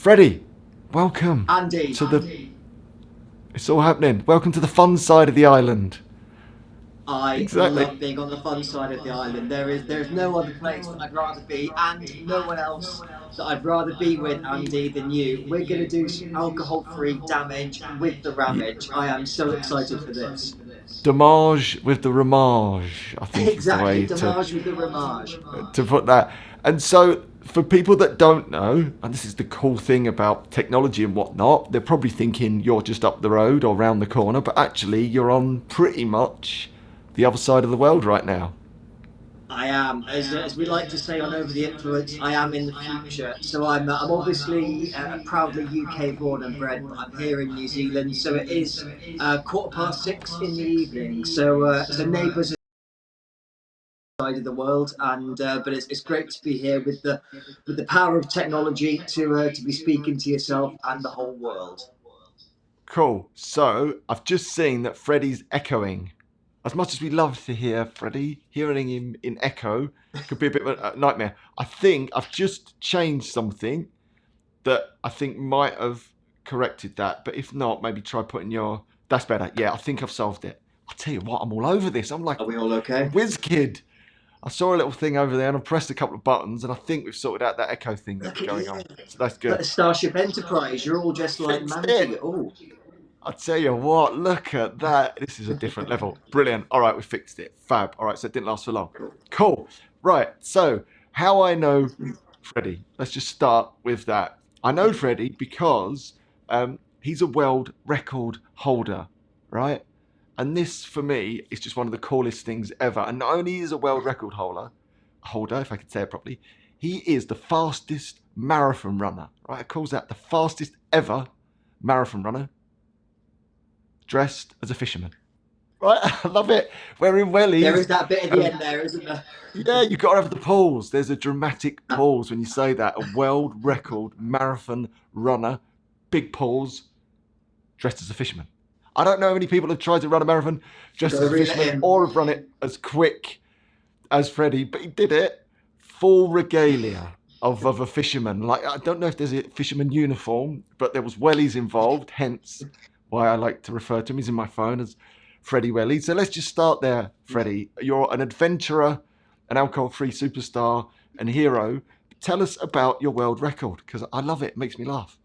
Freddie, welcome Andy, to the. It's all happening. Welcome to the fun side of the island. I Exactly. love being on the fun side of the island. There's no other place that I'd rather be, and no one else that I'd rather be with, Andy, than you. We're gonna do some alcohol-free damage with the Y- ramage. I am so excited for this. Damage with the ramage, I think is the Exactly, way damage with the ramage. to put that. And so, for people that don't know, and this is the cool thing about technology and whatnot, they're probably thinking you're just up the road or round the corner, but actually you're on pretty much the other side of the world right now. I am, as we like to say on Over the Influence, I am in the future. So I'm obviously proudly UK born and bred, but I'm here in New Zealand. So it is 6:15 in the evening. So neighbours side of the world, and but it's great to be here with the power of technology to be speaking to yourself and the whole world. Cool. So I've just seen that Freddie's echoing. As much as we love to hear Freddie, hearing him in echo could be a bit of a nightmare. I think I've just changed something that I think might have corrected that. But if not, maybe try putting your. That's better. Yeah, I think I've solved it. I'll tell you what, I'm all over this. I'm like Are we all a okay? whiz kid. I saw a little thing over there and I pressed a couple of buttons and I think we've sorted out that echo thing that Look was at going you. on. So that's Like good. the Starship Enterprise, you're all just like Fixed it. Mandy. Oh, I tell you what, look at that. This is a different level. Brilliant. All right, we fixed it. Fab. All right, so it didn't last for long. Cool. Right, so how I know Freddie. Let's just start with that. I know Freddie because he's a world record holder, right? And this, for me, is just one of the coolest things ever. And not only is a world record holder, if I could say it properly, he is the fastest marathon runner, right? It calls that the fastest ever marathon runner dressed as a fisherman. Right, I love it. We're in there wellies. is that bit at the And end there, isn't there? yeah, you've got to have the pause. There's a dramatic pause when you say that. A world record marathon runner, big pause, dressed as a fisherman. I don't know many people have tried to run a marathon dressed Got to as a reel it fisherman in. or have run it as quick as Freddie, but he did it. Full regalia of a fisherman. Like, I don't know if there's a fisherman uniform, but there was wellies involved, hence why I like to refer to him. He's in my phone as Freddie Wellies. So let's just start there, Freddie. You're an adventurer, an alcohol-free superstar, and hero. Tell us about your world record, because I love it. It makes me laugh.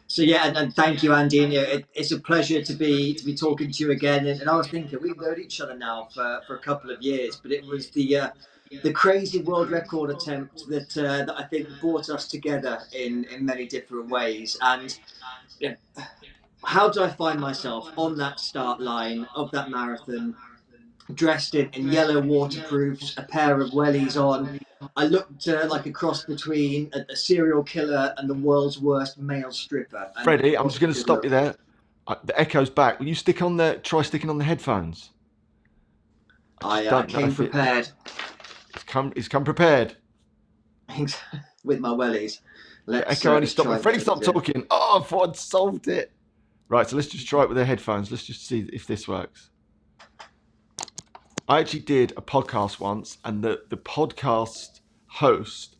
So yeah, and thank you, Andy. And, it's a pleasure to be talking to you again. And I was thinking we've known each other now for a couple of years, but it was the crazy world record attempt that I think brought us together in many different ways. And yeah, how do I find myself on that start line of that marathon, dressed in yellow waterproofs, a pair of wellies on? I looked like a cross between a serial killer and the world's worst male stripper, and Freddie, it I'm just wasn't a going to good stop you look. there. The echo's back. Will you try sticking on the headphones? I just I don't know came if it's prepared it's come prepared. with my wellies. The echo only Let's stopped try when and get Freddie a bit stopped clear. talking. Oh, I thought I'd solved it. Right, so let's just try it with the headphones. Let's just see if this works. I actually did a podcast once, and the podcast host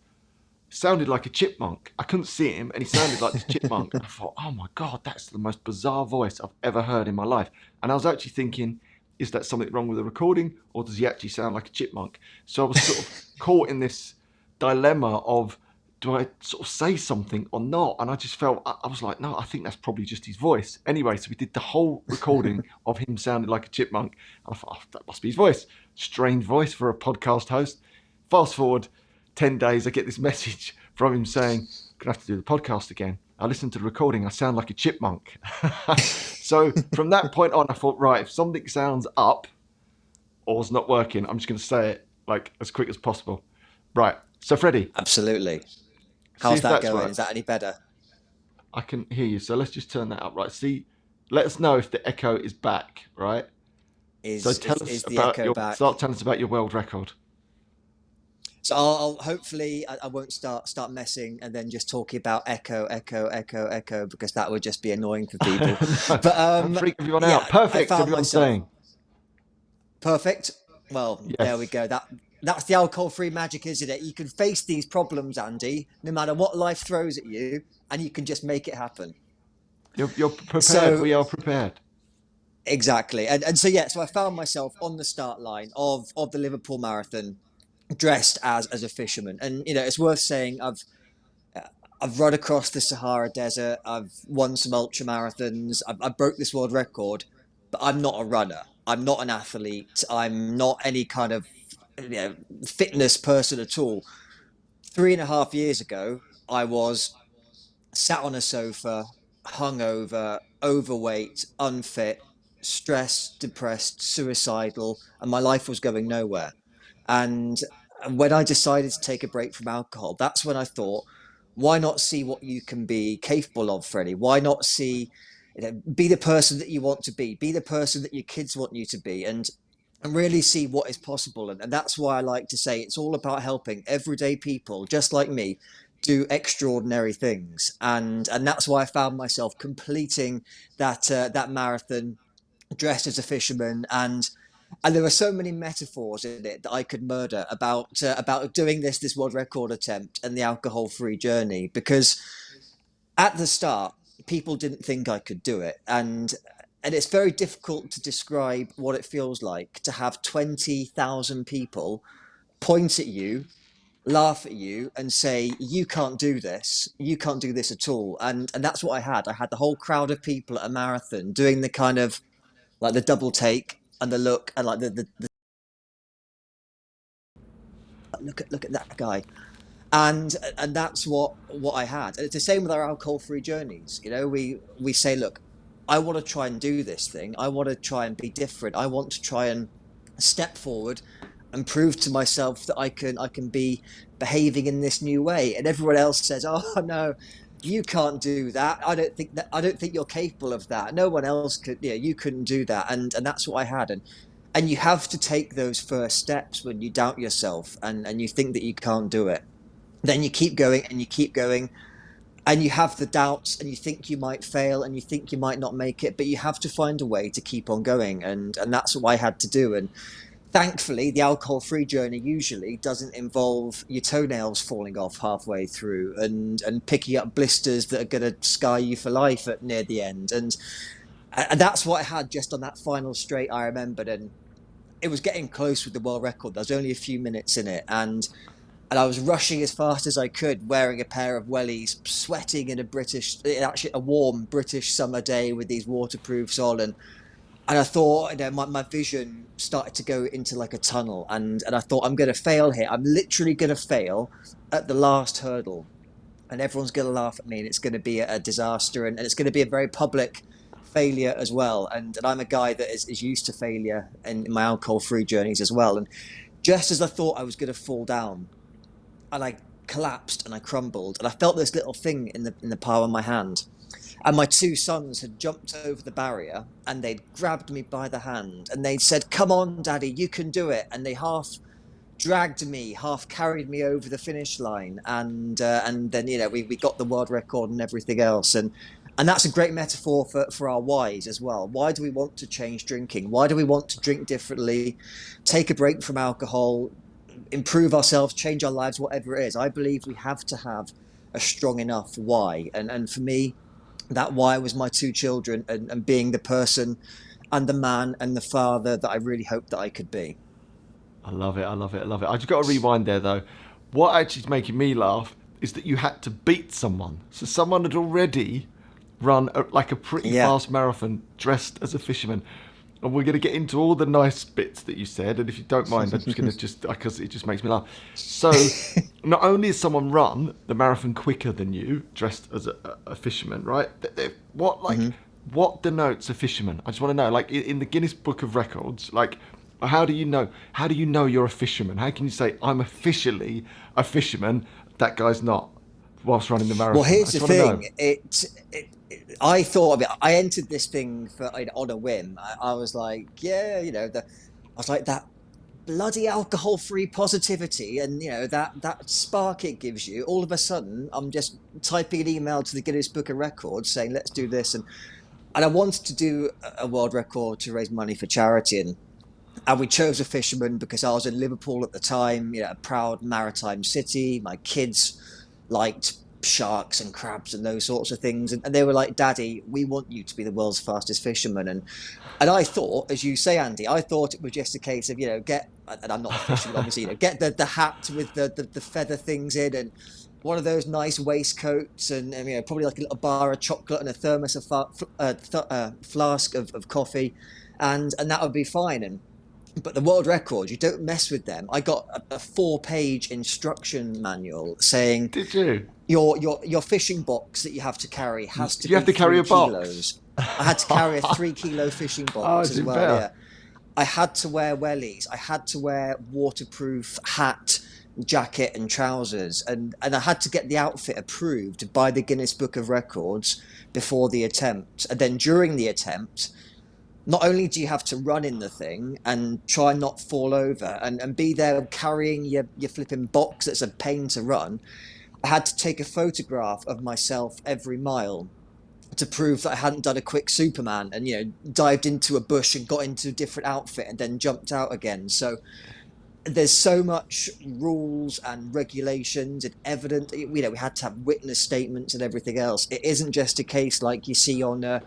sounded like a chipmunk. I couldn't see him, and he sounded like this chipmunk. And I thought, oh my God, that's the most bizarre voice I've ever heard in my life. And I was actually thinking, is that something wrong with the recording, or does he actually sound like a chipmunk? So I was sort of caught in this dilemma of, do I sort of say something or not? And I just felt, I was like, no, I think that's probably just his voice. Anyway, so we did the whole recording of him sounding like a chipmunk. And I thought, oh, that must be his voice. Strange voice for a podcast host. Fast forward 10 days, I get this message from him saying, I'm going to have to do the podcast again. I listened to the recording, I sound like a chipmunk. So from that point on, I thought, right, if something sounds up or is not working, I'm just going to say it like as quick as possible. Right. So Freddie, Absolutely. see How's if that that's going? right. Is that any better? I can hear you. So let's just turn that up. Right. See, let us know if the echo is back. Right. So tell us Is the about echo back? start telling us about your world record. So I'll hopefully I won't start messing and then just talking about echo because that would just be annoying for people. No, But don't freak everyone out. I Perfect, found everyone's myself saying. perfect. Well, there we Yes. go. That That's the alcohol-free magic, isn't it? You can face these problems, Andy, no matter what life throws at you, and you can just make it happen. You're prepared. So We are prepared. exactly, and so yeah, so I found myself on the start line of the Liverpool Marathon, dressed as a fisherman, and it's worth saying I've run across the Sahara Desert. I've won some ultra marathons. I broke this world record, but I'm not a runner. I'm not an athlete. I'm not any kind of fitness person at all. 3.5 years ago, I was sat on a sofa, hungover, overweight, unfit, stressed, depressed, suicidal, and my life was going nowhere. And when I decided to take a break from alcohol, that's when I thought, why not see what you can be capable of, Freddie? Why not see, be the person that you want to be the person that your kids want you to be, and really see what is possible. And that's why I like to say it's all about helping everyday people, just like me, do extraordinary things. And that's why I found myself completing that marathon dressed as a fisherman, and there were so many metaphors in it that I could murder about doing this world record attempt and the alcohol free journey, because at the start people didn't think I could do it, and it's very difficult to describe what it feels like to have 20,000 people point at you, laugh at you, and say you can't do this at all. And that's what I had the whole crowd of people at a marathon doing the kind of like the double take and the look, and like the look at that guy, and that's what I had. And it's the same with our alcohol free journeys. We say, look, I want to try and do this thing. I want to try and be different. I want to try and step forward and prove to myself that I can be behaving in this new way. And everyone else says, oh no, you can't do that. I don't think you're capable of that. No one else could. You couldn't do that. And that's what I had. And you have to take those first steps when you doubt yourself and you think that you can't do it. Then you keep going and you keep going, and you have the doubts and you think you might fail and you think you might not make it, but you have to find a way to keep on going. And that's what I had to do. And thankfully, the alcohol-free journey usually doesn't involve your toenails falling off halfway through and picking up blisters that are going to scar you for life near the end. And that's what I had just on that final straight, I remembered. And it was getting close with the world record. There was only a few minutes in it, and I was rushing as fast as I could, wearing a pair of wellies, sweating in actually a warm British summer day with these waterproofs on. And I thought, my vision started to go into like a tunnel, and I thought, I'm going to fail here. I'm literally going to fail at the last hurdle, and everyone's going to laugh at me, and it's going to be a disaster, and it's going to be a very public failure as well. And I'm a guy that is used to failure in my alcohol-free journeys as well. And just as I thought I was going to fall down, and I collapsed and I crumbled, and I felt this little thing in the palm of my hand. And my two sons had jumped over the barrier and they'd grabbed me by the hand and they'd said, "Come on, Daddy, you can do it." And they half dragged me, half carried me over the finish line. And then, we got the world record and everything else. And that's a great metaphor for our whys as well. Why do we want to change drinking? Why do we want to drink differently, take a break from alcohol, improve ourselves, change our lives, whatever it is? I believe we have to have a strong enough why. And for me, that why was my two children and being the person and the man and the father that I really hoped that I could be. I love it. I love it. I love it. I just got to rewind there though. What actually is making me laugh is that you had to beat someone. So someone had already run like a pretty fast marathon dressed as a fisherman. And we're going to get into all the nice bits that you said. And if you don't mind, I'm just going to because it just makes me laugh. So not only has someone run the marathon quicker than you, dressed as a fisherman, right? What denotes a fisherman? I just want to know, like in the Guinness Book of Records, like how do you know you're a fisherman? How can you say I'm officially a fisherman? That guy's not, whilst running the marathon. Well, here's the thing. I thought, I entered this thing on a whim. I was like, I was like, that bloody alcohol-free positivity and that spark it gives you. All of a sudden, I'm just typing an email to the Guinness Book of Records saying, let's do this. And I wanted to do a world record to raise money for charity. And And we chose a fisherman because I was in Liverpool at the time, you know, a proud maritime city. My kids liked sharks and crabs and those sorts of things. And they were like, Daddy, we want you to be the world's fastest fisherman. And I thought, as you say, Andy, I thought it was just a case of, you know, and I'm not a fisherman, obviously, you know, get the hat with the feather things in and one of those nice waistcoats and you know, probably like a little bar of chocolate and a thermos of flask of coffee. And that would be fine. But the world records, you don't mess with them. I got a 4-page instruction manual saying, Did you? Your fishing box that you have to carry has to You be have to carry 3 a box? kilos. I had to carry a 3-kilo fishing box as even well. better. Yeah, I had to wear wellies. I had to wear waterproof hat, jacket, and trousers, and I had to get the outfit approved by the Guinness Book of Records before the attempt, and then during the attempt. Not only do you have to run in the thing and try not fall over and be there carrying your flipping box that's a pain to run, I had to take a photograph of myself every mile to prove that I hadn't done a quick Superman and, you know, dived into a bush and got into a different outfit and then jumped out again. So there's so much rules and regulations and evidence. You know, we had to have witness statements and everything else. It isn't just a case like you see on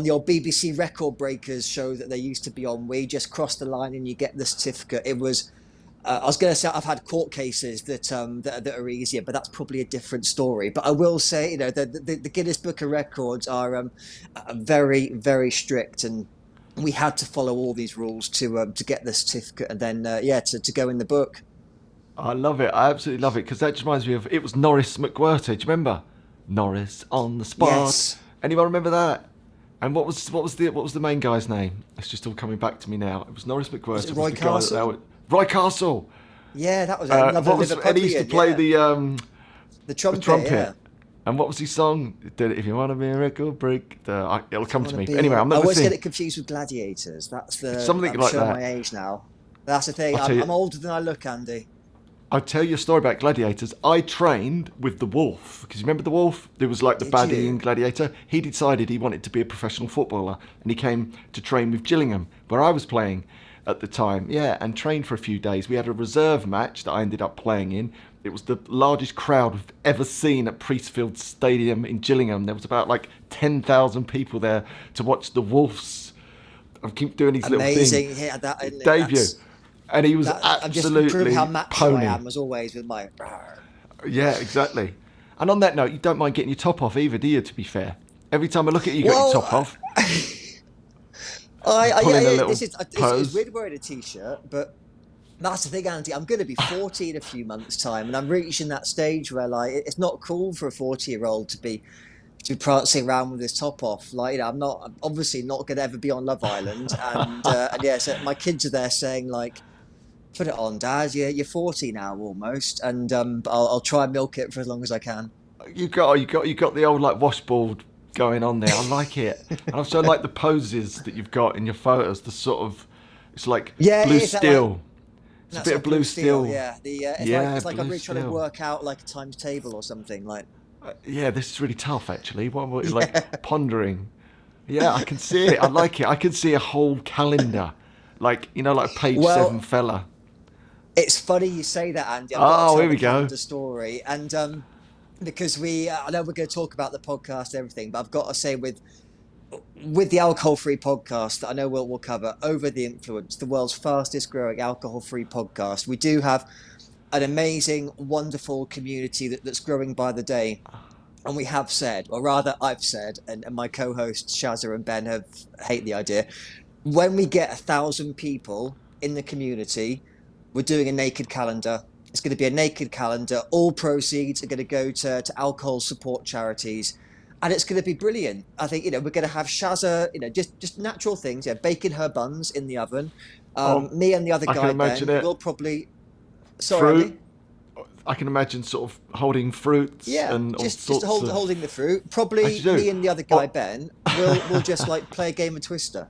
the old BBC Record Breakers show that they used to be on, where you just cross the line and you get the certificate. It was, I was going to say, I've had court cases that are easier, but that's probably a different story. But I will say, you know, the Guinness Book of Records are very, very strict, and we had to follow all these rules to get the certificate, and then to go in the book. I love it. I absolutely love it because that just reminds me of, it was Norris McWhirter. Do you remember? Norris on the spot. Yes. Anyone remember that? And what was the main guy's name? It's just all coming back to me now. It was Norris McWhirter. Was it Roy Castle? Roy Castle. Yeah, that was another Liverpudlian. And he used to play the trumpet. Yeah. And what was his song? If you want a miracle, break the. It'll come to me. Anyway, I'm not. I always get it confused with Gladiators. That's something I'm like showing that. my age now. That's the thing. I'm older than I look, Andy. I'll tell you a story about Gladiators. I trained with the Wolf, because you remember the Wolf? There was like the baddie in Gladiator. He decided he wanted to be a professional footballer, and he came to train with Gillingham, where I was playing at the time. Yeah, and trained for a few days. We had a reserve match that I ended up playing in. It was the largest crowd we've ever seen at Priestfield Stadium in Gillingham. There was about like 10,000 people there to watch the Wolves. I keep doing these little things. Amazing, yeah, that debut. And he was absolutely just prove how macho pony. I am, as always, with my... Yeah, exactly. And on that note, you don't mind getting your top off either, do you, to be fair? Every time I look at you, you got your top off. It's weird wearing a T-shirt, but that's the thing, Andy. I'm going to be 40 in a few months' time, and I'm reaching that stage where, like, it's not cool for a 40-year-old to be prancing around with his top off. Like, you know, I'm obviously not going to ever be on Love Island, and yeah, so my kids are there saying, like, put it on, Dad. You're 40 now almost, and I'll try and milk it for as long as I can. You got the old like washboard going on there. I like it, and I also like the poses that you've got in your photos. The sort of, it's like blue steel. It's a bit of blue steel. Yeah, it's like I'm really trying to work out like a times table or something like. Yeah, this is really tough actually. What like pondering? Yeah, I can see it. I like it. I can see a whole calendar, like like page 7 fella. It's funny you say that, Andy. Here we go. The story, and because I know we're going to talk about the podcast and everything, but I've got to say with the alcohol-free podcast that I know we'll cover, Over the Influence, the world's fastest growing alcohol-free podcast. We do have an amazing, wonderful community that's growing by the day. And we have said, or rather I've said, and my co-hosts Shazza and Ben hate the idea, when we get 1,000 people in the community, we're doing a naked calendar. It's going to be a naked calendar. All proceeds are going to go to alcohol support charities. And it's going to be brilliant. I think, we're going to have Shazza, just natural things, baking her buns in the oven. Me and the other guy, Ben, will probably... Sorry, fruit. I can imagine sort of holding fruits and just holding the fruit. Probably me and the other guy, Ben, will just like play a game of Twister.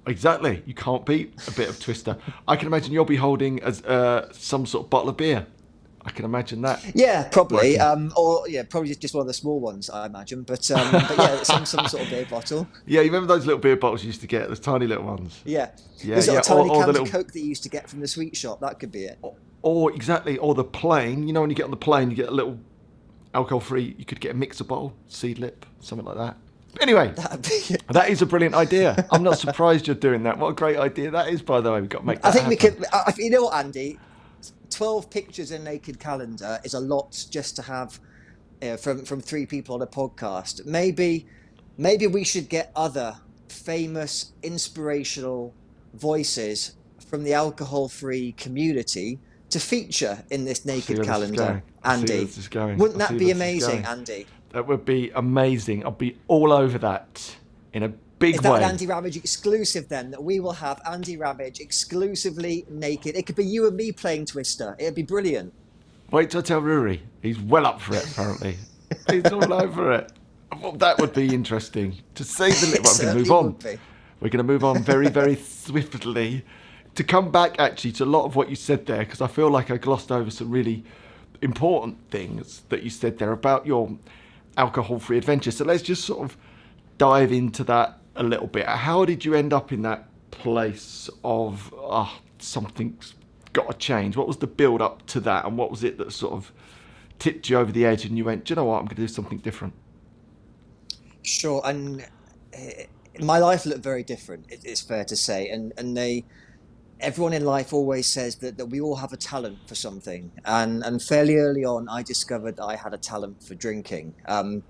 Exactly. You can't beat a bit of Twister. I can imagine you'll be holding some sort of bottle of beer. I can imagine that. Yeah, probably. Working. Or yeah, probably just one of the small ones, I imagine. But yeah, some sort of beer bottle. Yeah, you remember those little beer bottles you used to get, those tiny little ones? Yeah, Yeah, those yeah, little tiny or the cans little, of Coke that you used to get from the sweet shop. That could be it. or exactly, or the plane. You know, when you get on the plane, you get a little alcohol-free. You could get a mixer bottle, Seedlip, something like that. Anyway, That'd be it. that is a brilliant idea. I'm not surprised you're doing that. What a great idea that is, by the way. We've got to make I that think we happen. could. You know what, Andy? 12 pictures in a naked calendar is a lot just to have from three people on a podcast. Maybe we should get other famous, inspirational voices from the alcohol-free community to feature in this I see naked where this is calendar, going. I see where Andy. this is going. Wouldn't I see that where be this is amazing, going. Andy? That would be amazing. I'll be all over that in a big Is that way. an Andy Ramage exclusive then? That we will have Andy Ramage exclusively naked. It could be you and me playing Twister. It'd be brilliant. Wait till I tell Rory. He's well up for it, apparently. He's all over it. Well, that would be interesting. To say the little... It I'm going to certainly move on. would be. We're going to move on very, very swiftly. To come back, actually, to a lot of what you said there, because I feel like I glossed over some really important things that you said there about your alcohol-free adventure. So let's just sort of dive into that a little bit. How did you end up in that place of something's got to change? What was the build up to that, and what was it that sort of tipped you over the edge and you went, do you know what, I'm going to do something different? Sure, and my life looked very different. It's fair to say, and everyone in life always says that we all have a talent for something, and fairly early on, I discovered that I had a talent for drinking. And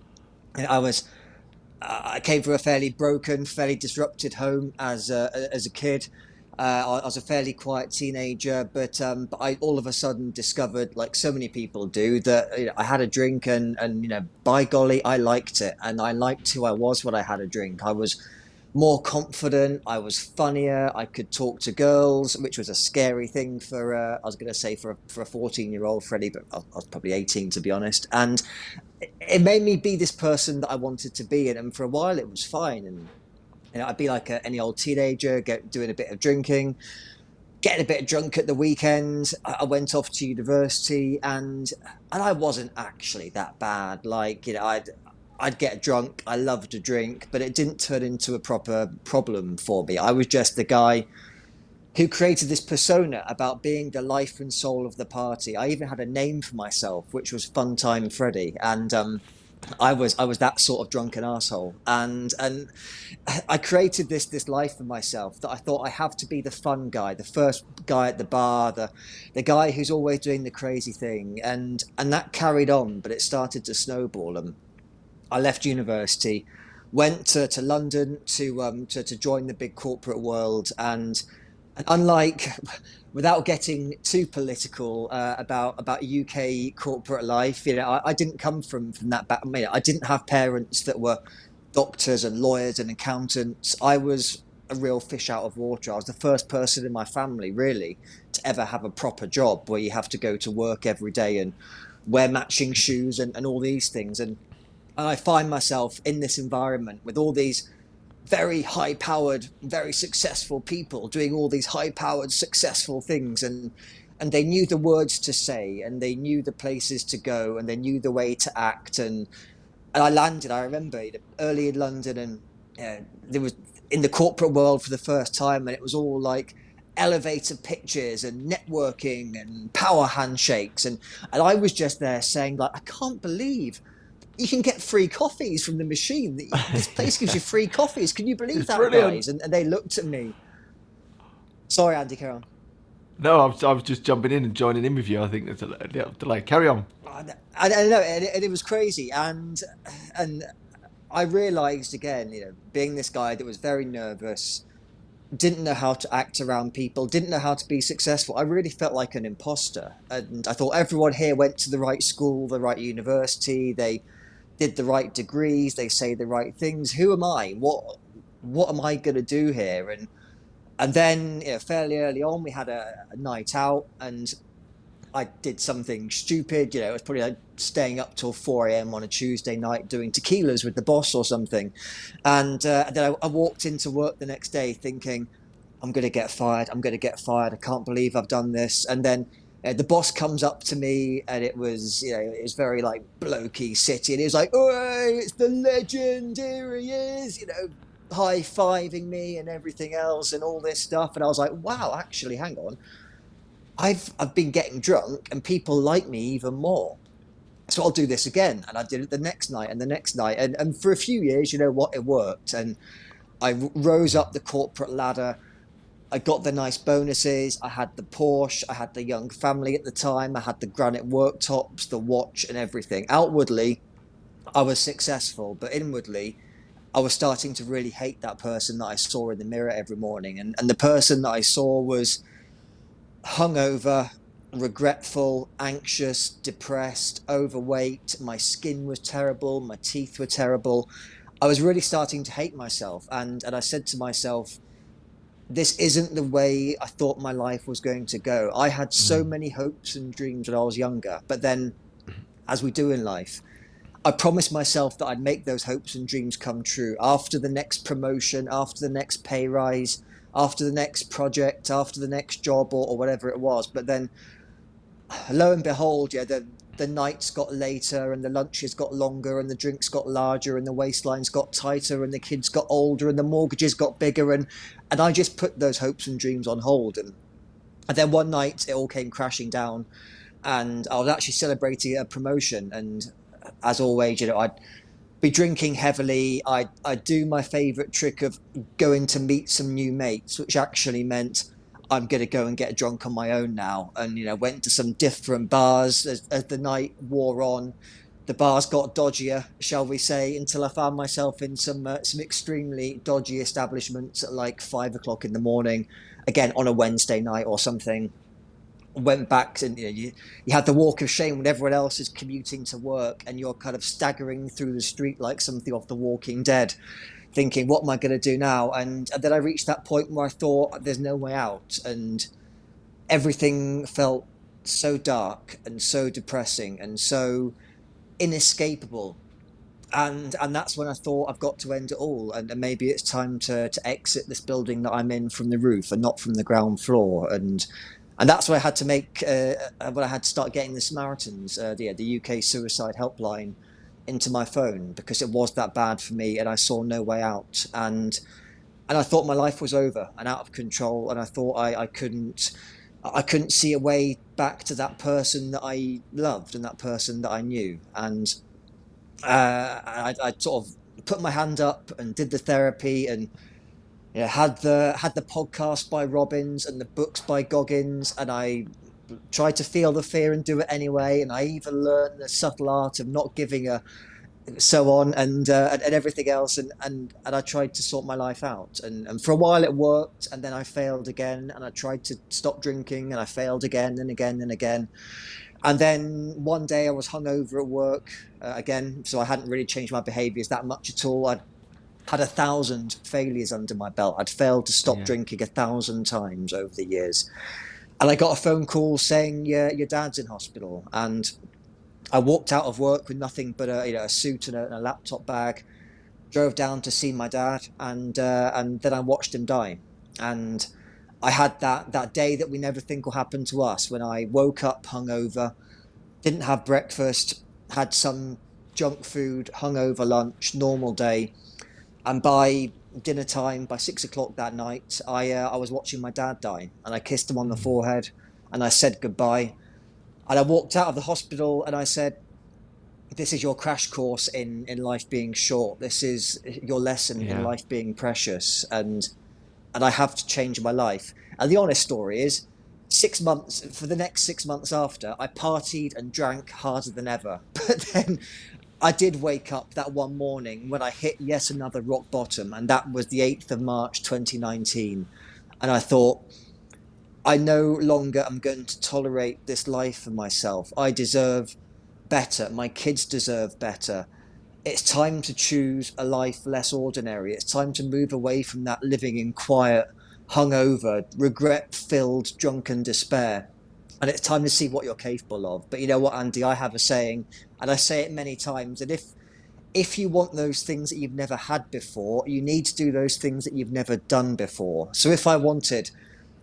I came from a fairly broken, fairly disrupted home as a kid. I was a fairly quiet teenager, but I all of a sudden discovered, like so many people do, that I had a drink, and by golly, I liked it, and I liked who I was when I had a drink. I was more confident, I was funnier, I could talk to girls, which was a scary thing for I was going to say for a 14-year-old Freddie, but I was probably 18 to be honest, and it made me be this person that I wanted to be, and for a while it was fine, and I'd be like any old teenager, doing a bit of drinking, getting a bit drunk at the weekend. I went off to university, and I wasn't actually that bad. Like, I'd get drunk. I loved to drink, but it didn't turn into a proper problem for me. I was just the guy who created this persona about being the life and soul of the party. I even had a name for myself, which was Funtime Freddie, and I was that sort of drunken asshole, and I created this life for myself that I thought I have to be the fun guy, the first guy at the bar, the guy who's always doing the crazy thing, and that carried on, but it started to snowball, and I left university, went to London to join the big corporate world, and unlike, without getting too political about UK corporate life, I didn't come from that back. I didn't have parents that were doctors and lawyers and accountants. I was a real fish out of water. I was the first person in my family, really, to ever have a proper job where you have to go to work every day and wear matching shoes and all these things. And I find myself in this environment with all these very high-powered, very successful people doing all these high-powered, successful things, and they knew the words to say, and they knew the places to go, and they knew the way to act, and I landed. I remember early in London, and there was in the corporate world for the first time, and it was all like elevator pitches and networking and power handshakes, and I was just there saying, like, I can't believe you can get free coffees from the machine. This place gives you free coffees. Can you believe It's that, brilliant. guys? And they looked at me. Sorry, Andy, carry on. No, I was just jumping in and joining in with you. I think there's a little delay. Carry on. I know, and it was crazy. And I realised again, being this guy that was very nervous, didn't know how to act around people, didn't know how to be successful. I really felt like an imposter. And I thought everyone here went to the right school, the right university, they did the right degrees, they say the right things. Who am I? What am I going to do here? And then fairly early on, we had a night out, and I did something stupid. It was probably like staying up till 4 a.m. on a Tuesday night doing tequilas with the boss or something. And then I walked into work the next day thinking, I'm going to get fired. I'm going to get fired. I can't believe I've done this. And then The boss comes up to me, and it was, it was very like blokey city, and he was like, "Oi, it's the legend! Here he is!" High fiving me and everything else, and all this stuff. And I was like, "Wow, actually, hang on, I've been getting drunk, and people like me even more. So I'll do this again." And I did it the next night and the next night, and for a few years, it worked, and I rose up the corporate ladder. I got the nice bonuses. I had the Porsche. I had the young family at the time. I had the granite worktops, the watch, and everything. Outwardly, I was successful, but inwardly, I was starting to really hate that person that I saw in the mirror every morning. And the person that I saw was hungover, regretful, anxious, depressed, overweight. My skin was terrible. My teeth were terrible. I was really starting to hate myself. And I said to myself, this isn't the way I thought my life was going to go. I had so many hopes and dreams when I was younger, but then, as we do in life, I promised myself that I'd make those hopes and dreams come true after the next promotion, after the next pay rise, after the next project, after the next job, or whatever it was. But then, lo and behold, the nights got later, and the lunches got longer, and the drinks got larger, and the waistlines got tighter, and the kids got older, and the mortgages got bigger, and I just put those hopes and dreams on hold. And then one night it all came crashing down, and I was actually celebrating a promotion. And as always, I'd be drinking heavily. I'd do my favorite trick of going to meet some new mates, which actually meant I'm going to go and get drunk on my own now. And, went to some different bars as the night wore on. The bars got dodgier, shall we say, until I found myself in some extremely dodgy establishments at like 5 o'clock in the morning, again on a Wednesday night or something. Went back, and you had the walk of shame when everyone else is commuting to work, and you're kind of staggering through the street like something off The Walking Dead, thinking, what am I going to do now? And then I reached that point where I thought, there's no way out, and everything felt so dark and so depressing and so inescapable. And that's when I thought, I've got to end it all, and maybe it's time to exit this building that I'm in from the roof and not from the ground floor. And that's when I had to when I had to start getting the Samaritans, the UK suicide helpline, into my phone, because it was that bad for me, and I saw no way out. And I thought my life was over and out of control, and I thought I couldn't see a way back to that person that I loved and that person that I knew. And I sort of put my hand up and did the therapy, and had the podcast by Robbins and the books by Goggins, and I tried to feel the fear and do it anyway. And I even learned the subtle art of not giving a so on, and everything else, and I tried to sort my life out, and for a while it worked, and then I failed again, and I tried to stop drinking, and I failed again and again and again. And then one day I was hungover at work again, so I hadn't really changed my behaviours that much at all. I'd had 1,000 failures under my belt. I'd failed to stop drinking 1,000 times over the years. And I got a phone call saying, your dad's in hospital. And I walked out of work with nothing but a suit and a laptop bag, drove down to see my dad, and then I watched him die. And I had that day that we never think will happen to us, when I woke up hungover, didn't have breakfast, had some junk food, hungover lunch, normal day. And by dinner time, by 6 o'clock that night, I was watching my dad die, and I kissed him on the forehead, and I said goodbye. And I walked out of the hospital, and I said, this is your crash course in life being short. This is your lesson in life being precious. And I have to change my life. And the honest story is, for the next 6 months after, I partied and drank harder than ever. But then I did wake up that one morning when I hit yet another rock bottom, and that was the 8th of March 2019. And I thought, I no longer am going to tolerate this life for myself. I deserve better. My kids deserve better. It's time to choose a life less ordinary. It's time to move away from that living in quiet, hungover, regret-filled, drunken despair. And it's time to see what you're capable of. But you know what, Andy? I have a saying, and I say it many times, that if you want those things that you've never had before, you need to do those things that you've never done before. So if I wanted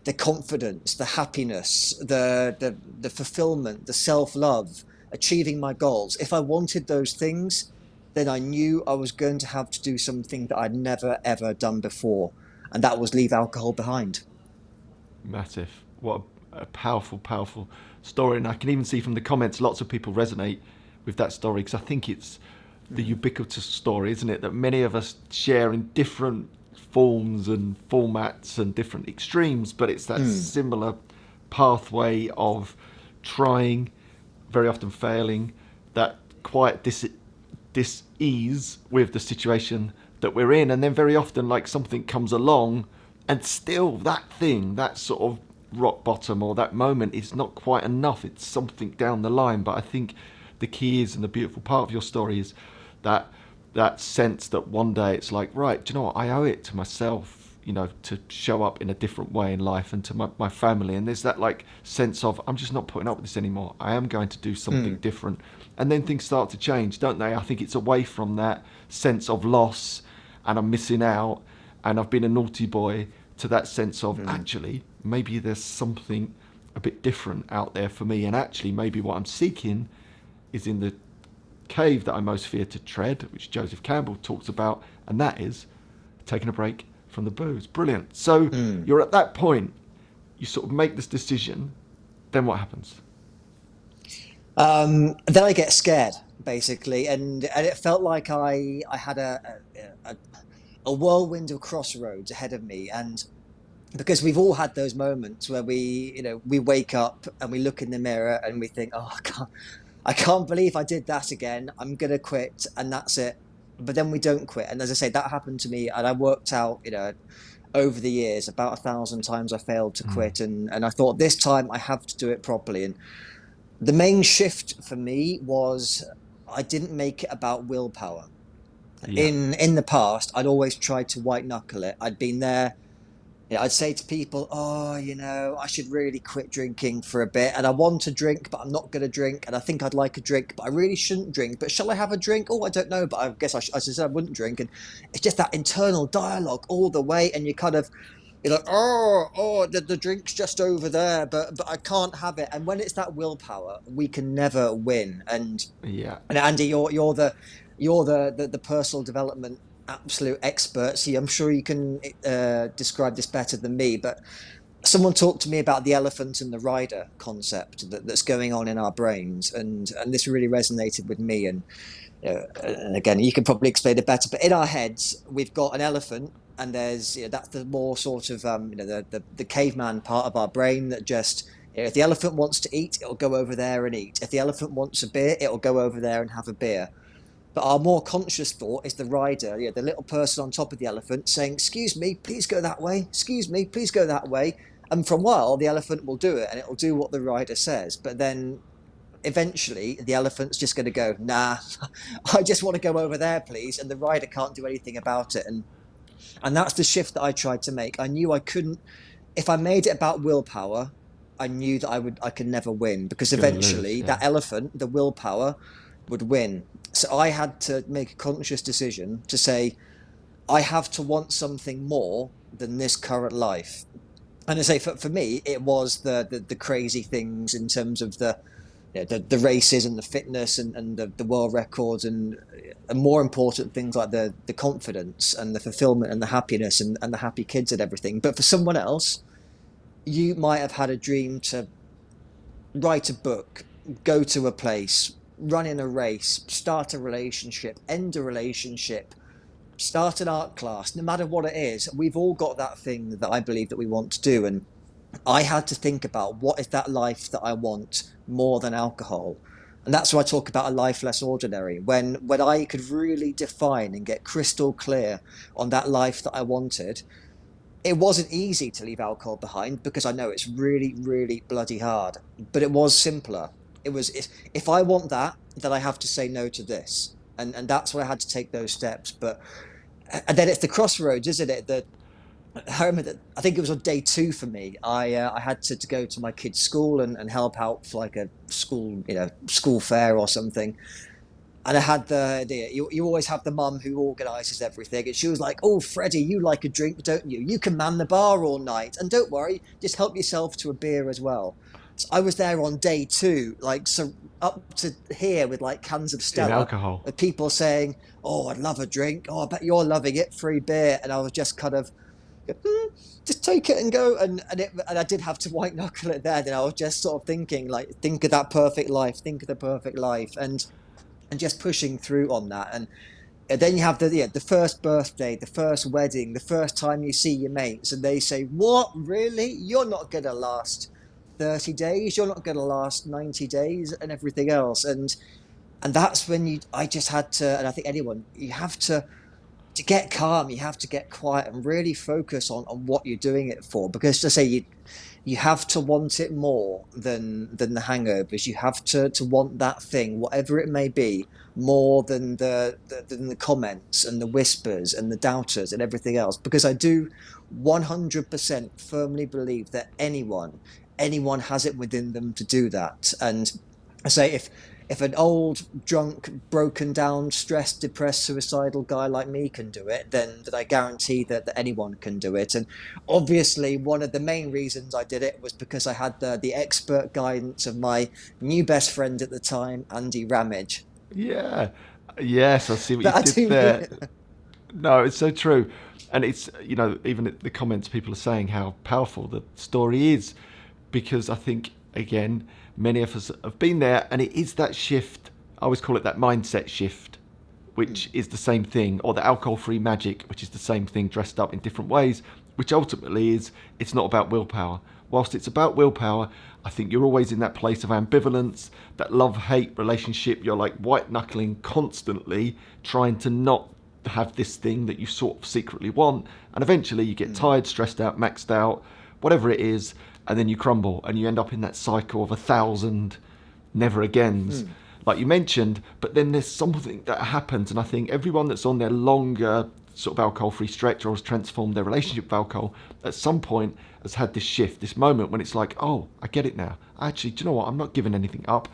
the confidence, the happiness, the fulfillment, the self-love, achieving my goals. If I wanted those things, then I knew I was going to have to do something that I'd never ever done before, and that was leave alcohol behind. Massive. What a powerful, powerful story. And I can even see from the comments, lots of people resonate with that story, because I think it's the ubiquitous story, isn't it? That many of us share in different forms and formats and different extremes, but it's that similar pathway of trying, very often failing, that quiet dis-ease with the situation that we're in, and then very often like something comes along and still that thing, that sort of rock bottom or that moment is not quite enough. It's something down the line. But I think the key is, and the beautiful part of your story is that sense that one day it's like, right, do you know what, I owe it to myself, you know, to show up in a different way in life, and to my family. And there's that like sense of, I'm just not putting up with this anymore. I am going to do something different. And then things start to change, don't they? I think it's away from that sense of loss and I'm missing out and I've been a naughty boy, to that sense of actually maybe there's something a bit different out there for me, and actually maybe what I'm seeking is in the cave that I most fear to tread, which Joseph Campbell talks about, and that is taking a break from the booze. Brilliant. So you're at that point, you sort of make this decision, then what happens? Then I get scared, basically, and it felt like I had a whirlwind of crossroads ahead of me. And because we've all had those moments where we wake up and we look in the mirror and we think, oh, I can't believe I did that again. I'm gonna quit, and that's it. But then we don't quit. And as I say, that happened to me, and I worked out, over the years, about 1,000 times I failed to quit, and I thought, this time I have to do it properly. And the main shift for me was I didn't make it about willpower. Yeah. In the past, I'd always tried to white knuckle it. I'd been there. I'd say to people, oh, I should really quit drinking for a bit. And I want to drink, but I'm not going to drink. And I think I'd like a drink, but I really shouldn't drink. But shall I have a drink? Oh, I don't know. But I guess I said I wouldn't drink. And it's just that internal dialogue all the way. And you're like, oh, the drink's just over there, but I can't have it. And when it's that willpower, we can never win. And Andy, you're the personal development absolute expert. See, I'm sure you can describe this better than me. But someone talked to me about the elephant and the rider concept that's going on in our brains, and this really resonated with me. And again, you can probably explain it better. But in our heads, we've got an elephant. And there's that's the more sort of the caveman part of our brain that just, if the elephant wants to eat, it'll go over there and eat. If the elephant wants a beer, it'll go over there and have a beer. But our more conscious thought is the rider, the little person on top of the elephant saying, "Excuse me, please go that way. Excuse me, please go that way." And for a while, the elephant will do it, and it'll do what the rider says. But then eventually, the elephant's just going to go, "Nah, I just want to go over there, please." And the rider can't do anything about it. And that's the shift that I tried to make. I knew I couldn't, if I made it about willpower, I knew that I could never win, because eventually that elephant, the willpower, would win. So I had to make a conscious decision to say, I have to want something more than this current life. And I say, for me, it was the crazy things in terms of the races and the fitness and the world records and more important things like the confidence and the fulfillment and the happiness and the happy kids and everything. But for someone else, you might have had a dream to write a book, go to a place, run in a race, start a relationship, end a relationship, start an art class. No matter what it is, we've all got that thing that I believe that we want to do. And I had to think about, what is that life that I want more than alcohol? And that's why I talk about a life less ordinary. When I could really define and get crystal clear on that life that I wanted, it wasn't easy to leave alcohol behind, because I know it's really, really bloody hard. But it was simpler. It was, if I want that, then I have to say no to this. And that's why I had to take those steps. And then it's the crossroads, isn't it? That I remember that, I think it was on day 2 for me. I had to go to my kids' school and help out for like a school fair or something. And I had the idea, you always have the mum who organises everything. And she was like, "Oh, Freddie, you like a drink, don't you? You can man the bar all night. And don't worry, just help yourself to a beer as well." So I was there on day 2, like, so up to here with like cans of In Stella, alcohol. with people saying, "Oh, I'd love a drink. Oh, I bet you're loving it. Free beer." And I was just kind of, just take it and go. And I did have to white knuckle it there. Then I was just sort of thinking, like, think of that perfect life, think of the perfect life. And just pushing through on that. And then you have the first birthday, the first wedding, the first time you see your mates, and they say, "What, really? You're not going to last 30 days? You're not going to last 90 days?" and everything else. And that's when I just had to, and I think anyone, you have to get calm, you have to get quiet and really focus on what you're doing it for. Because, to say, you have to want it more than the hangovers. You have to want that thing, whatever it may be, more than the comments and the whispers and the doubters and everything else. Because I do 100% firmly believe that anyone has it within them to do that. And I say, if an old, drunk, broken down, stressed, depressed, suicidal guy like me can do it, then I guarantee that anyone can do it. And obviously, one of the main reasons I did it was because I had the expert guidance of my new best friend at the time, Andy Ramage. Yeah. Yes, I see what you But I did do there. mean, No, it's so true. And it's, even the comments people are saying how powerful the story is, because I think, again, many of us have been there, and it is that shift. I always call it that mindset shift, which is the same thing, or the alcohol-free magic, which is the same thing dressed up in different ways, which ultimately is, it's not about willpower. Whilst it's about willpower, I think you're always in that place of ambivalence, that love-hate relationship. You're like white-knuckling constantly, trying to not have this thing that you sort of secretly want, and eventually you get tired, stressed out, maxed out, whatever it is, and then you crumble, and you end up in that cycle of 1,000 never agains, like you mentioned. But then there's something that happens, and I think everyone that's on their longer sort of alcohol-free stretch or has transformed their relationship with alcohol at some point has had this shift, this moment when it's like, oh, I get it now. Actually, do you know what? I'm not giving anything up.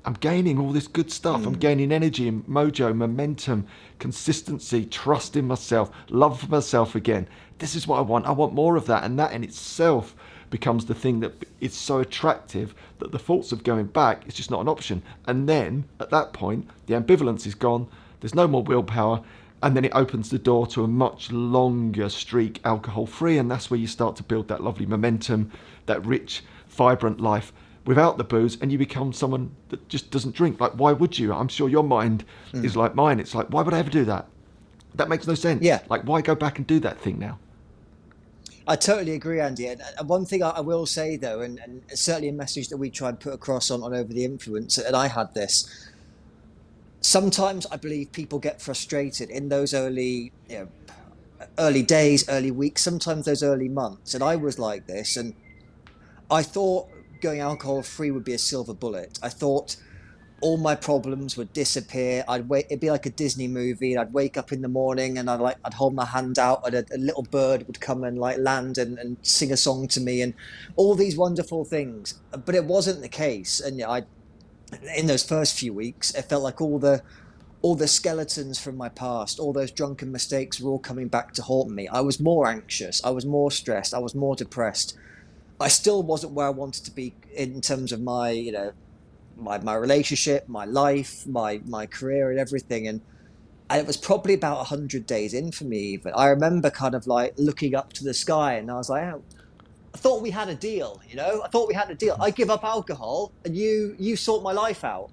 I'm gaining all this good stuff. I'm gaining energy and mojo, momentum, consistency, trust in myself, love for myself again. This is what I want. I want more of that. And that in itself becomes the thing that is so attractive that the thoughts of going back is just not an option. And then at that point, the ambivalence is gone. There's no more willpower. And then it opens the door to a much longer streak alcohol free. And that's where you start to build that lovely momentum, that rich, vibrant life without the booze, and you become someone that just doesn't drink. Like, why would you? I'm sure your mind is like mine. It's like, why would I ever do that? That makes no sense. yeah. Like, why go back and do that thing now? I totally agree, Andy. And one thing I will say, though, and certainly a message that we try and put across on Over the Influence, and I had this, sometimes I believe people get frustrated in those early days, early weeks, sometimes those early months. And I was like this, and I thought going alcohol free would be a silver bullet. I thought all my problems would disappear. It'd be like a Disney movie. And I'd wake up in the morning and I'd hold my hand out, and a little bird would come and like land and sing a song to me, and all these wonderful things. But it wasn't the case. And in those first few weeks, it felt like all the skeletons from my past, all those drunken mistakes were all coming back to haunt me. I was more anxious. I was more stressed. I was more depressed. I still wasn't where I wanted to be in terms of my relationship, my life, my career, and everything. And it was probably about 100 days in for me. Even I remember kind of like looking up to the sky, and I was like, oh, I thought we had a deal. I thought we had a deal. I give up alcohol, and you sort my life out.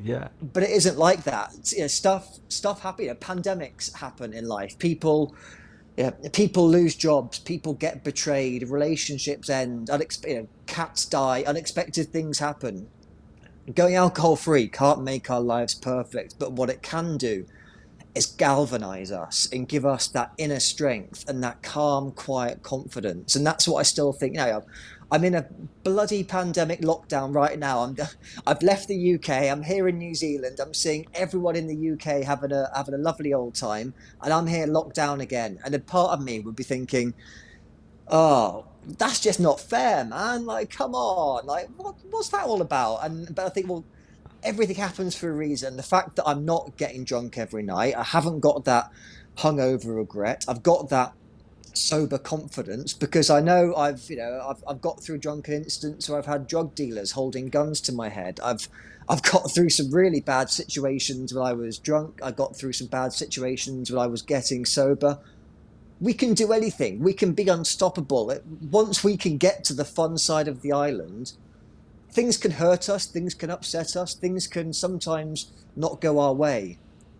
Yeah. But it isn't like that. Stuff happen. Pandemics happen in life. People lose jobs. People get betrayed. Relationships end. Cats die. Unexpected things happen. Going alcohol free can't make our lives perfect, but what it can do is galvanize us and give us that inner strength and that calm, quiet confidence. And that's what I still think. I'm in a bloody pandemic lockdown right now. I've left the UK. I'm here in New Zealand. I'm seeing everyone in the UK having a lovely old time, and I'm here locked down again. And a part of me would be thinking, oh, that's just not fair, man. Like, come on. Like, what's that all about? But I think, well, everything happens for a reason. The fact that I'm not getting drunk every night, I haven't got that hungover regret. I've got that sober confidence because I know I've got through drunken incidents where I've had drug dealers holding guns to my head. I've got through some really bad situations when I was drunk. I got through some bad situations when I was getting sober. We can do anything. We can be unstoppable. Once we can get to the fun side of the island, things can hurt us, things can upset us, things can sometimes not go our way.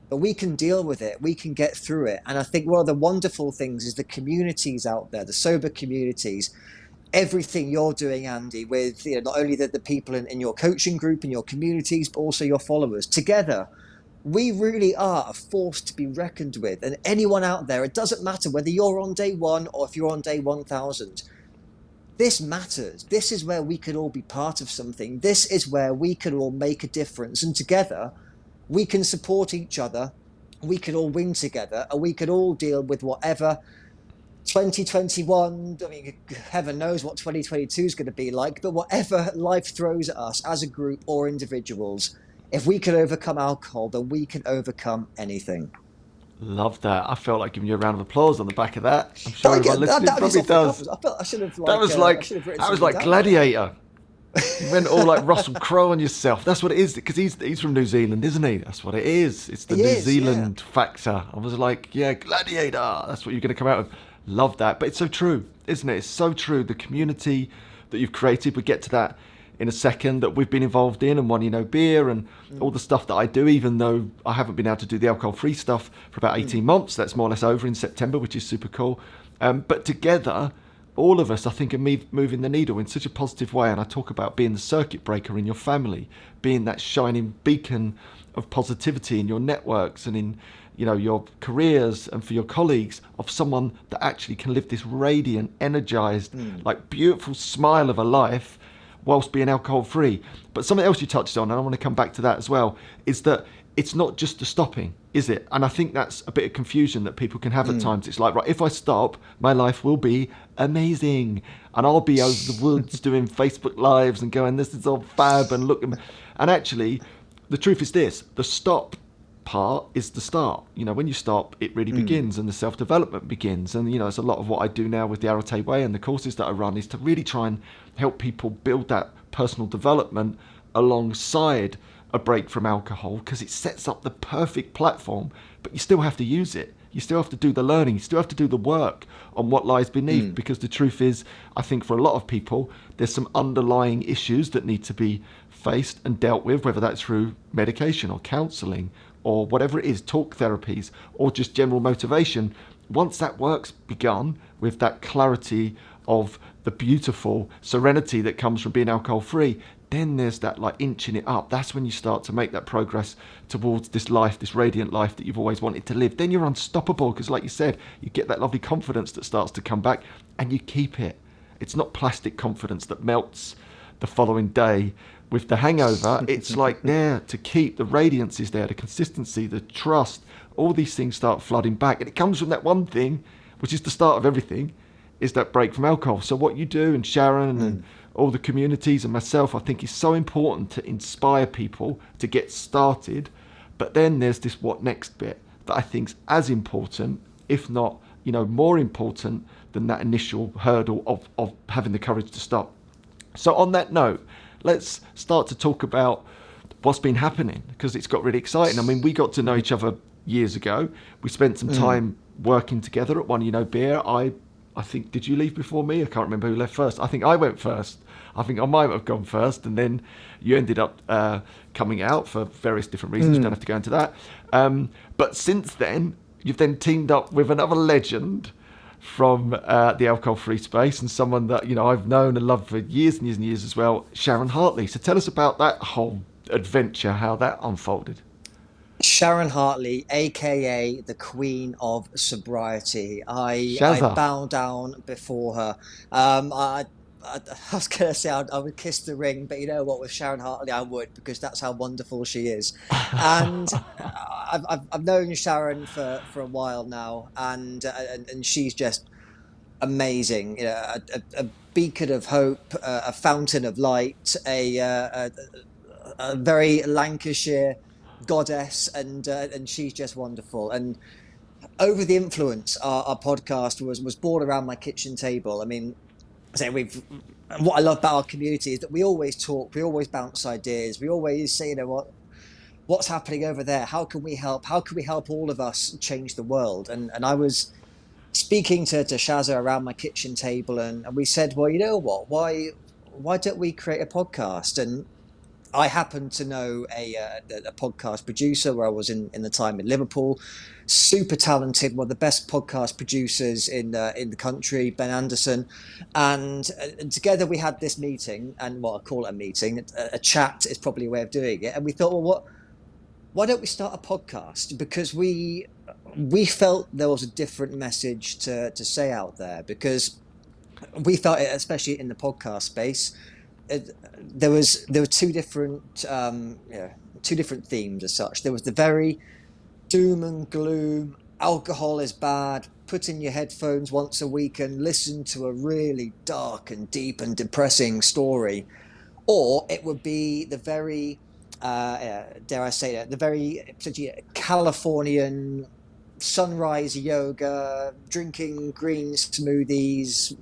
But we can deal with it. We can get through it. And I think one of the wonderful things is the communities out there, the sober communities, everything you're doing, Andy, with not only the people in your coaching group, in your communities, but also your followers. Together, we really are a force to be reckoned with. And anyone out there, it doesn't matter whether you're on day 1 or if you're on day 1,000. This matters. This is where we can all be part of something. This is where we can all make a difference. And together, we can support each other. We can all win together, and we can all deal with whatever 2021, I mean, heaven knows what 2022 is going to be like, but whatever life throws at us as a group or individuals, if we can overcome alcohol, then we can overcome anything. Love that. I felt like giving you a round of applause on the back of that. I'm sure everyone listening probably does. I felt I should have That was like Gladiator. You went all like Russell Crowe on yourself. That's what it is, because he's from New Zealand, isn't he? That's what it is. It's the New Zealand factor. I was like, yeah, Gladiator. That's what you're going to come out with. Love that. But it's so true, isn't it? It's so true. The community that you've created, we get to that in a second, that we've been involved in, and One You Know Beer and all the stuff that I do, even though I haven't been able to do the alcohol-free stuff for about 18 months. That's more or less over in September, which is super cool. But together, all of us, I think, are moving the needle in such a positive way. And I talk about being the circuit breaker in your family, being that shining beacon of positivity in your networks and in your careers, and for your colleagues, of someone that actually can live this radiant, energized, like beautiful smile of a life whilst being alcohol free. But something else you touched on, and I want to come back to that as well, is that it's not just the stopping, is it? And I think that's a bit of confusion that people can have at times. It's like, right, if I stop, my life will be amazing, and I'll be over the woods doing Facebook lives and going, this is all fab, and look. And actually, the truth is this: the stop part is the start. When you stop, it really begins, and the self-development begins. And it's a lot of what I do now with the Arate Way and the courses that I run, is to really try and help people build that personal development alongside a break from alcohol, because it sets up the perfect platform. But you still have to use it. You still have to do the learning. You still have to do the work on what lies beneath, because the truth is, I think for a lot of people, there's some underlying issues that need to be faced and dealt with, whether that's through medication or counselling or whatever it is, talk therapies, or just general motivation. Once that work's begun, with that clarity of the beautiful serenity that comes from being alcohol free, then there's that like inching it up. That's when you start to make that progress towards this life, this radiant life that you've always wanted to live. Then you're unstoppable, because like you said, you get that lovely confidence that starts to come back, and you keep it. It's not plastic confidence that melts the following day with the hangover. It's like there to keep. The radiance is there, the consistency, the trust, all these things start flooding back. And it comes from that one thing, which is the start of everything, is that break from alcohol. So what you do, and Sharon and all the communities and myself, I think is so important to inspire people to get started. But then there's this what next bit that I think is as important, if not, more important than that initial hurdle of having the courage to stop. So on that note, let's start to talk about what's been happening, because it's got really exciting. I mean, we got to know each other years ago. We spent some time working together at One You Know Beer. I think, did you leave before me? I can't remember who left first. I think I went first. I think I might have gone first, and then you ended up coming out for various different reasons. You don't have to go into that. But since then, you've then teamed up with another legend from the alcohol-free space, and someone that I've known and loved for years and years and years as well, Sharon Hartley. So tell us about that whole adventure, how that unfolded. Sharon Hartley, aka the Queen of Sobriety. I bow down before her. I was going to say I would kiss the ring, but you know what? With Sharon Hartley, I would, because that's how wonderful she is. And I've known Sharon for a while now, and she's just amazing. A beacon of hope, a fountain of light, a very Lancashire goddess, and she's just wonderful. And over the influence, our podcast was born around my kitchen table. I mean, say what I love about our community is that we always talk, we always bounce ideas, we always say, what's happening over there? How can we help? How can we help all of us change the world? And I was speaking to Shazza around my kitchen table, and we said, well, you know what? Why don't we create a podcast? And I happen to know a podcast producer where I was in the time in Liverpool, super talented, one of the best podcast producers in the country, Ben Anderson, and together we had this meeting, and I call it a meeting, a chat is probably a way of doing it, and we thought, well, why don't we start a podcast? Because we felt there was a different message to say out there, because we felt it, especially in the podcast space. There were two different themes as such. There was the very doom and gloom, alcohol is bad, put in your headphones once a week and listen to a really dark and deep and depressing story. Or it would be the very, dare I say it, the very Californian sunrise yoga, drinking green smoothies,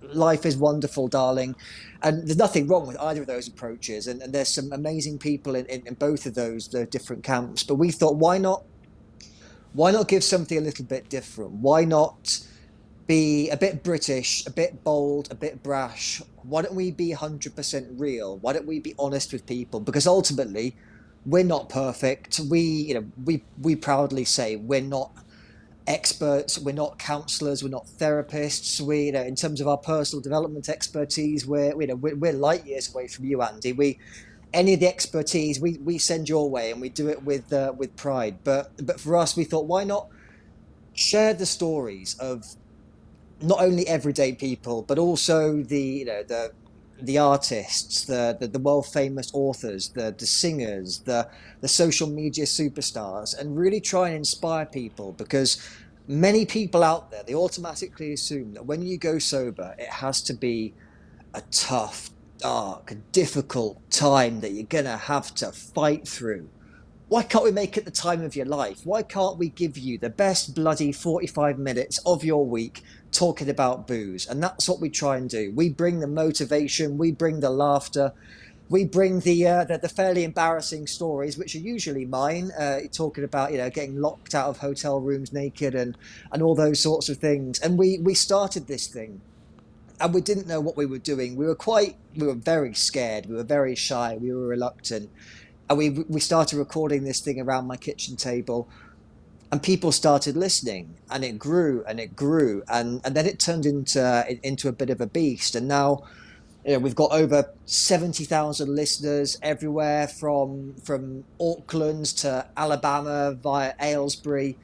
life is wonderful, darling. And there's nothing wrong with either of those approaches. And there's some amazing people in both of those different camps. But we thought, why not give something a little bit different? Why not be a bit British, a bit bold, a bit brash? Why don't we be 100% real? Why don't we be honest with people? Because ultimately, we're not perfect. We proudly say we're not experts, we're not counselors, we're not therapists. We, in terms of our personal development expertise, we're light years away from you, Andy. Any of the expertise we send your way, and we do it with pride. But for us, we thought, why not share the stories of not only everyday people, but also the artists, the world famous authors, the singers, the social media superstars, and really try and inspire people, because many people out there, they automatically assume that when you go sober, it has to be a tough, dark, difficult time that you're gonna have to fight through. Why can't we make it the time of your life? Why can't we give you the best bloody 45 minutes of your week talking about booze? And that's what we try and do. We bring the motivation, we bring the laughter, we bring the fairly embarrassing stories, which are usually mine, talking about getting locked out of hotel rooms naked and all those sorts of things. And we started this thing, and we didn't know what we were doing. We were very scared, we were very shy, we were reluctant. And we started recording this thing around my kitchen table, and people started listening, and it grew and it grew, and then it turned into a bit of a beast. And now we've got over 70,000 listeners everywhere, from Auckland to Alabama via Aylesbury.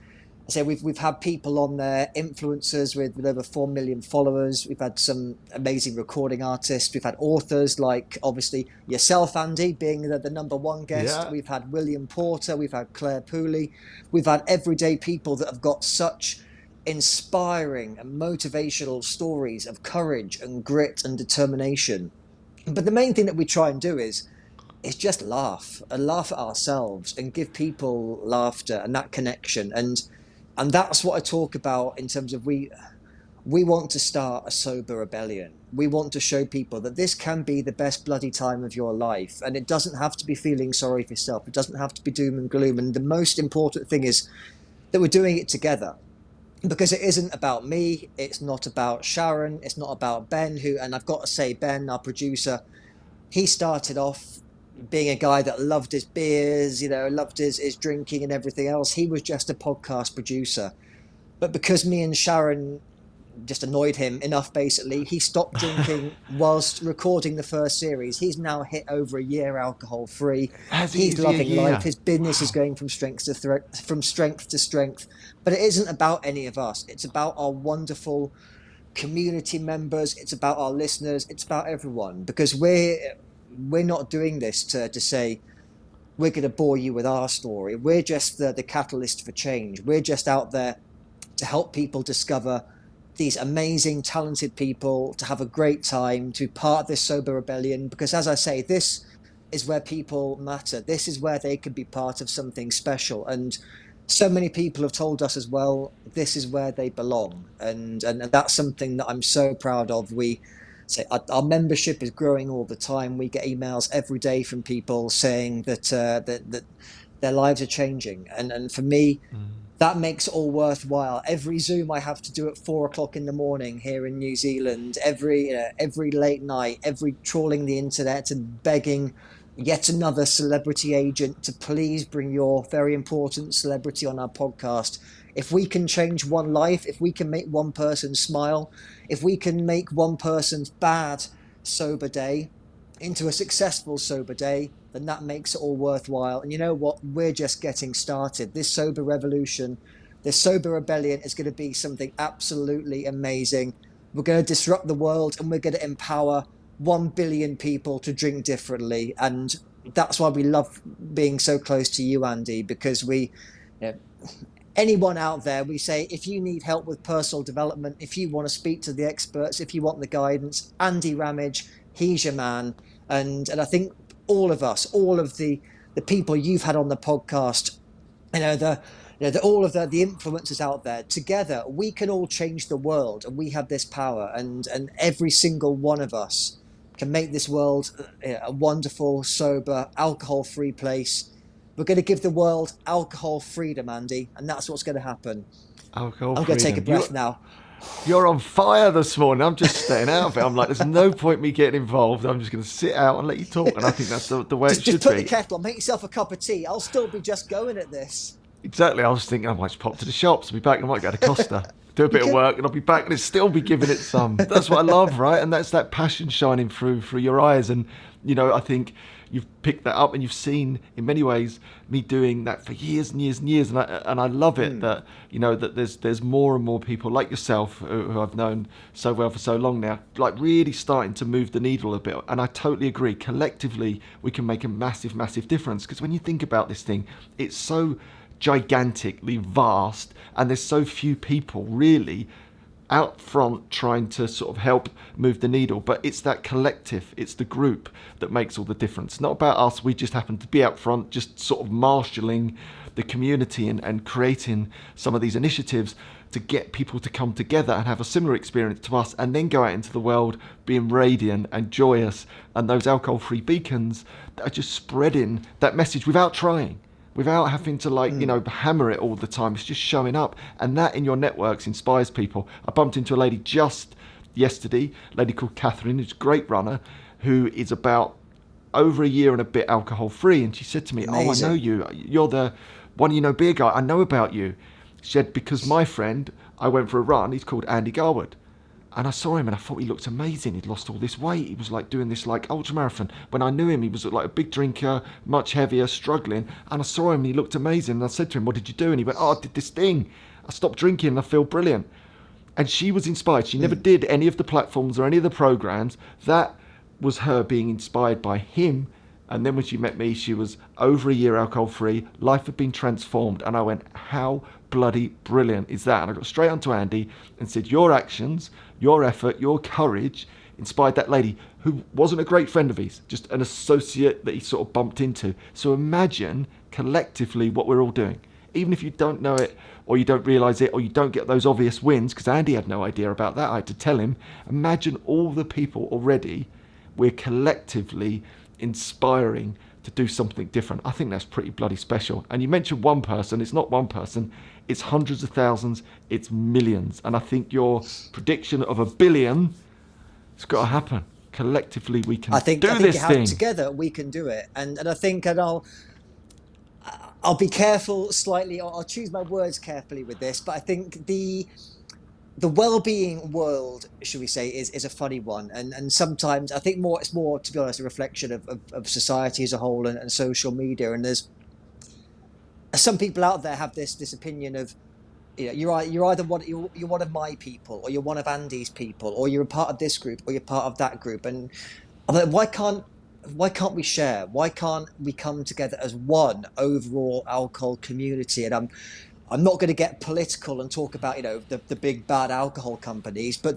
So we've had people on there, influencers with over 4 million followers. We've had some amazing recording artists. We've had authors like, obviously, yourself, Andy, being the number one guest. Yeah. We've had William Porter. We've had Claire Pooley. We've had everyday people that have got such inspiring and motivational stories of courage and grit and determination. But the main thing that we try and do is just laugh at ourselves and give people laughter and that connection. And that's what I talk about in terms of we want to start a sober rebellion. We want to show people that this can be the best bloody time of your life. And it doesn't have to be feeling sorry for yourself. It doesn't have to be doom and gloom. And the most important thing is that we're doing it together. Because it isn't about me. It's not about Sharon. It's not about Ben, and I've got to say, Ben, our producer, he started off being a guy that loved his beers, loved his drinking and everything else. He was just a podcast producer. But because me and Sharon just annoyed him enough, basically, he stopped drinking whilst recording the first series. He's now hit over a year alcohol free. He's loving life. His business is going from strength to strength. But it isn't about any of us. It's about our wonderful community members. It's about our listeners. It's about everyone, because we're not doing this to say we're going to bore you with our story. We're just the catalyst for change. We're just out there to help people discover these amazing, talented people, to have a great time, to be part of this sober rebellion. Because as I say, this is where people matter. This is where they could be part of something special. And so many people have told us as well, this is where they belong. And that's something that I'm so proud of. We say our membership is growing all the time. We get emails every day from people saying that that their lives are changing. And for me, that makes it all worthwhile. Every Zoom I have to do at 4 o'clock in the morning here in New Zealand, every late night, every trawling the internet and begging yet another celebrity agent to please bring your very important celebrity on our podcast. If we can change one life, if we can make one person smile, if we can make one person's bad sober day into a successful sober day, then that makes it all worthwhile. And you know what? We're just getting started. This sober revolution, this sober rebellion is going to be something absolutely amazing. We're going to disrupt the world, and we're going to empower 1 billion people to drink differently. And that's why we love being so close to you, Andy, because anyone out there, we say, if you need help with personal development, if you want to speak to the experts, if you want the guidance, Andy Ramage, he's your man. And I think all of us, all of the people you've had on the podcast, all of the influencers out there, together we can all change the world, and we have this power, and every single one of us can make this world a wonderful, sober, alcohol-free place. We're going to give the world alcohol freedom, Andy, and that's what's going to happen. Alcohol I'm going to take a breath now. You're on fire this morning. I'm just staying out of it. I'm like, there's no point me getting involved. I'm just going to sit out and let you talk. And I think that's the way it should be. Just put the kettle on, make yourself a cup of tea. I'll still be just going at this. Exactly. I was thinking I might just pop to the shops. I'll be back. I might go to Costa, do a bit of work, and I'll be back, and it'll still be giving it some. That's what I love, right? And that's that passion shining through your eyes. And, I think you've picked that up, and you've seen, in many ways, me doing that for years and years and years. And I love it that, that there's more and more people like yourself who I've known so well for so long now, like really starting to move the needle a bit. And I totally agree. Collectively, we can make a massive, massive difference. Because when you think about this thing, it's so gigantically vast, and there's so few people really out front trying to sort of help move the needle. But it's that collective, it's the group that makes all the difference. Not about us, we just happen to be out front just sort of marshalling the community and creating some of these initiatives to get people to come together and have a similar experience to us, and then go out into the world being radiant and joyous, and those alcohol-free beacons that are just spreading that message without trying, without having to hammer it all the time. It's just showing up, and that in your networks inspires people. I bumped into a lady just yesterday, a lady called Catherine, who's a great runner, who is about over a year and a bit alcohol free, and she said to me, Amazing. "Oh, I know you. You're the one beer guy. I know about you." She said, "Because my friend, I went for a run. He's called Andy Garwood. And I saw him and I thought he looked amazing. He'd lost all this weight. He was like doing this like ultra marathon. When I knew him, he was like a big drinker, much heavier, struggling. And I saw him and he looked amazing. And I said to him, 'What did you do?' And he went, 'Oh, I did this thing. I stopped drinking and I feel brilliant.'" And she was inspired. She never did any of the platforms or any of the programs. That was her being inspired by him. And then when she met me, she was over a year alcohol free. Life had been transformed. And I went, how bloody brilliant is that? And I got straight onto Andy and said, your actions, your effort, your courage inspired that lady who wasn't a great friend of his, just an associate that he sort of bumped into. So imagine collectively what we're all doing. Even if you don't know it or you don't realise it or you don't get those obvious wins, because Andy had no idea about that, I had to tell him. Imagine all the people already we're collectively inspiring to do something different. I think that's pretty bloody special. And you mentioned one person. It's not one person. It's hundreds of thousands. It's millions. And I think your prediction of 1 billion, it's got to happen. Collectively, we can do this thing. Together, we can do it. And I think, and I'll be careful slightly. I'll choose my words carefully with this. But I think the well-being world, should we say, is a funny one, and sometimes I think it's more, to be honest, a reflection of society as a whole and social media. And there's some people out there have this opinion of, you're either you're one of my people, or you're one of Andy's people, or you're a part of this group, or you're part of that group. And I'm like, why can't we share? Why can't we come together as one overall alcohol community? And I'm not going to get political and talk about, the big bad alcohol companies, but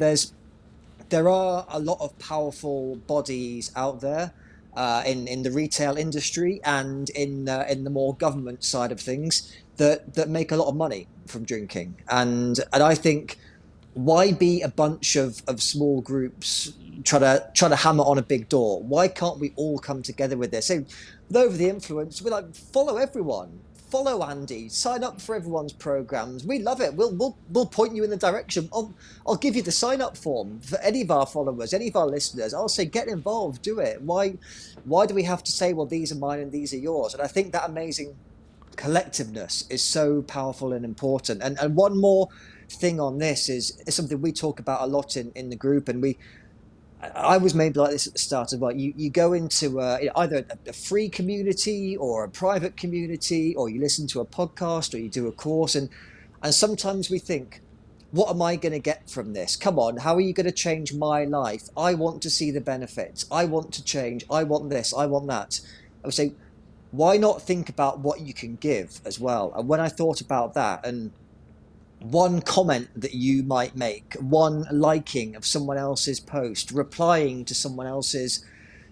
there are a lot of powerful bodies out there, in the retail industry and in the more government side of things that make a lot of money from drinking. And I think, why be a bunch of small groups try to hammer on a big door? Why can't we all come together with this? So with Over the Influence, we're like, follow everyone. Follow Andy. Sign up for everyone's programs. We love it. We'll point you in the direction. I'll give you the sign up form for any of our followers, any of our listeners. I'll say, get involved, do it. Why do we have to say, well, these are mine and these are yours? And I think that amazing collectiveness is so powerful and important. And one more thing on this is something we talk about a lot in the group, and I was maybe like this at the start as well. You go into either a free community or a private community, or you listen to a podcast or you do a course, and sometimes we think, what am I going to get from this? Come on, how are you going to change my life? I want to see the benefits. I want to change. I want this. I want that. I would say, why not think about what you can give as well? And when I thought about that, and one comment that you might make, one liking of someone else's post, replying to someone else's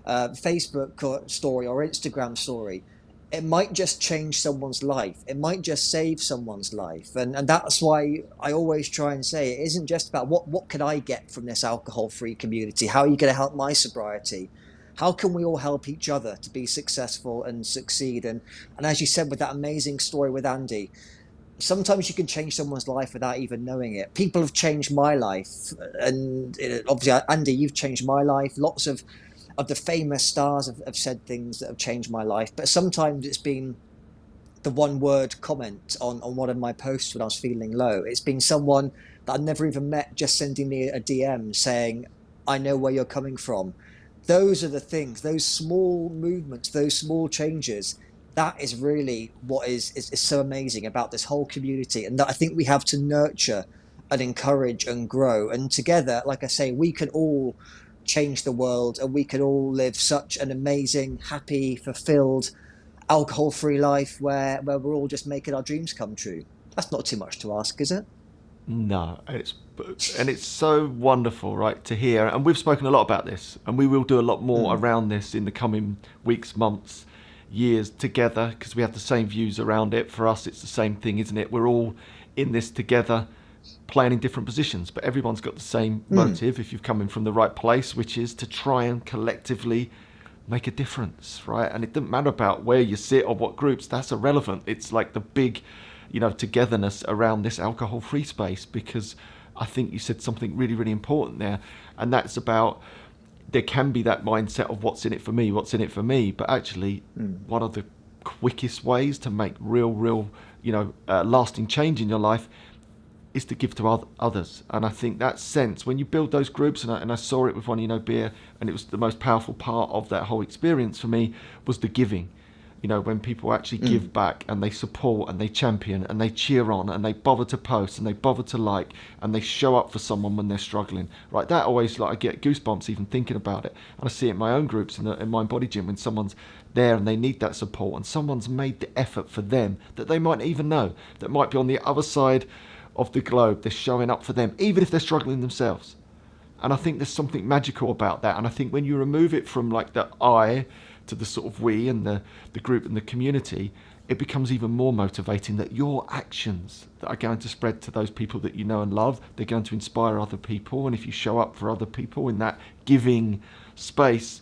Facebook story or Instagram story, it might just change someone's life. It might just save someone's life. And that's why I always try and say, it isn't just about what can I get from this alcohol-free community? How are you going to help my sobriety? How can we all help each other to be successful and succeed? And as you said with that amazing story with Andy, sometimes you can change someone's life without even knowing it. People have changed my life. And obviously, Andy, you've changed my life. Lots of the famous stars have said things that have changed my life. But sometimes it's been the one word comment on one of my posts when I was feeling low. It's been someone that I'd never even met just sending me a DM saying, I know where you're coming from. Those are the things, those small movements, those small changes. That is really what is so amazing about this whole community, and that I think we have to nurture and encourage and grow. And together, like I say, we can all change the world, and we can all live such an amazing, happy, fulfilled, alcohol-free life where we're all just making our dreams come true. That's not too much to ask, is it? No, it's so wonderful, right, to hear. And we've spoken a lot about this, and we will do a lot more around this in the coming weeks, months, years together, because we have the same views around it. For us, it's the same thing, isn't it? We're all in this together, playing in different positions, but everyone's got the same motive if you've come in from the right place, which is to try and collectively make a difference, right? And it doesn't matter about where you sit or what groups, that's irrelevant. It's like the big, togetherness around this alcohol-free space, because I think you said something really, really important there, and that's about, there can be that mindset of what's in it for me, but actually one of the quickest ways to make real, lasting change in your life is to give to others. And I think that sense, when you build those groups, and I saw it with One Beer, and it was the most powerful part of that whole experience for me, was the giving. When people actually give back, and they support and they champion and they cheer on and they bother to post and they bother to like and they show up for someone when they're struggling, right? That always, I get goosebumps even thinking about it. And I see it in my own groups in Mind Body Gym, when someone's there and they need that support, and someone's made the effort for them that they might even know, that might be on the other side of the globe. They're showing up for them, even if they're struggling themselves. And I think there's something magical about that. And I think when you remove it from the I to the sort of we and the group and the community, it becomes even more motivating, that your actions that are going to spread to those people that you know and love, they're going to inspire other people. And if you show up for other people in that giving space,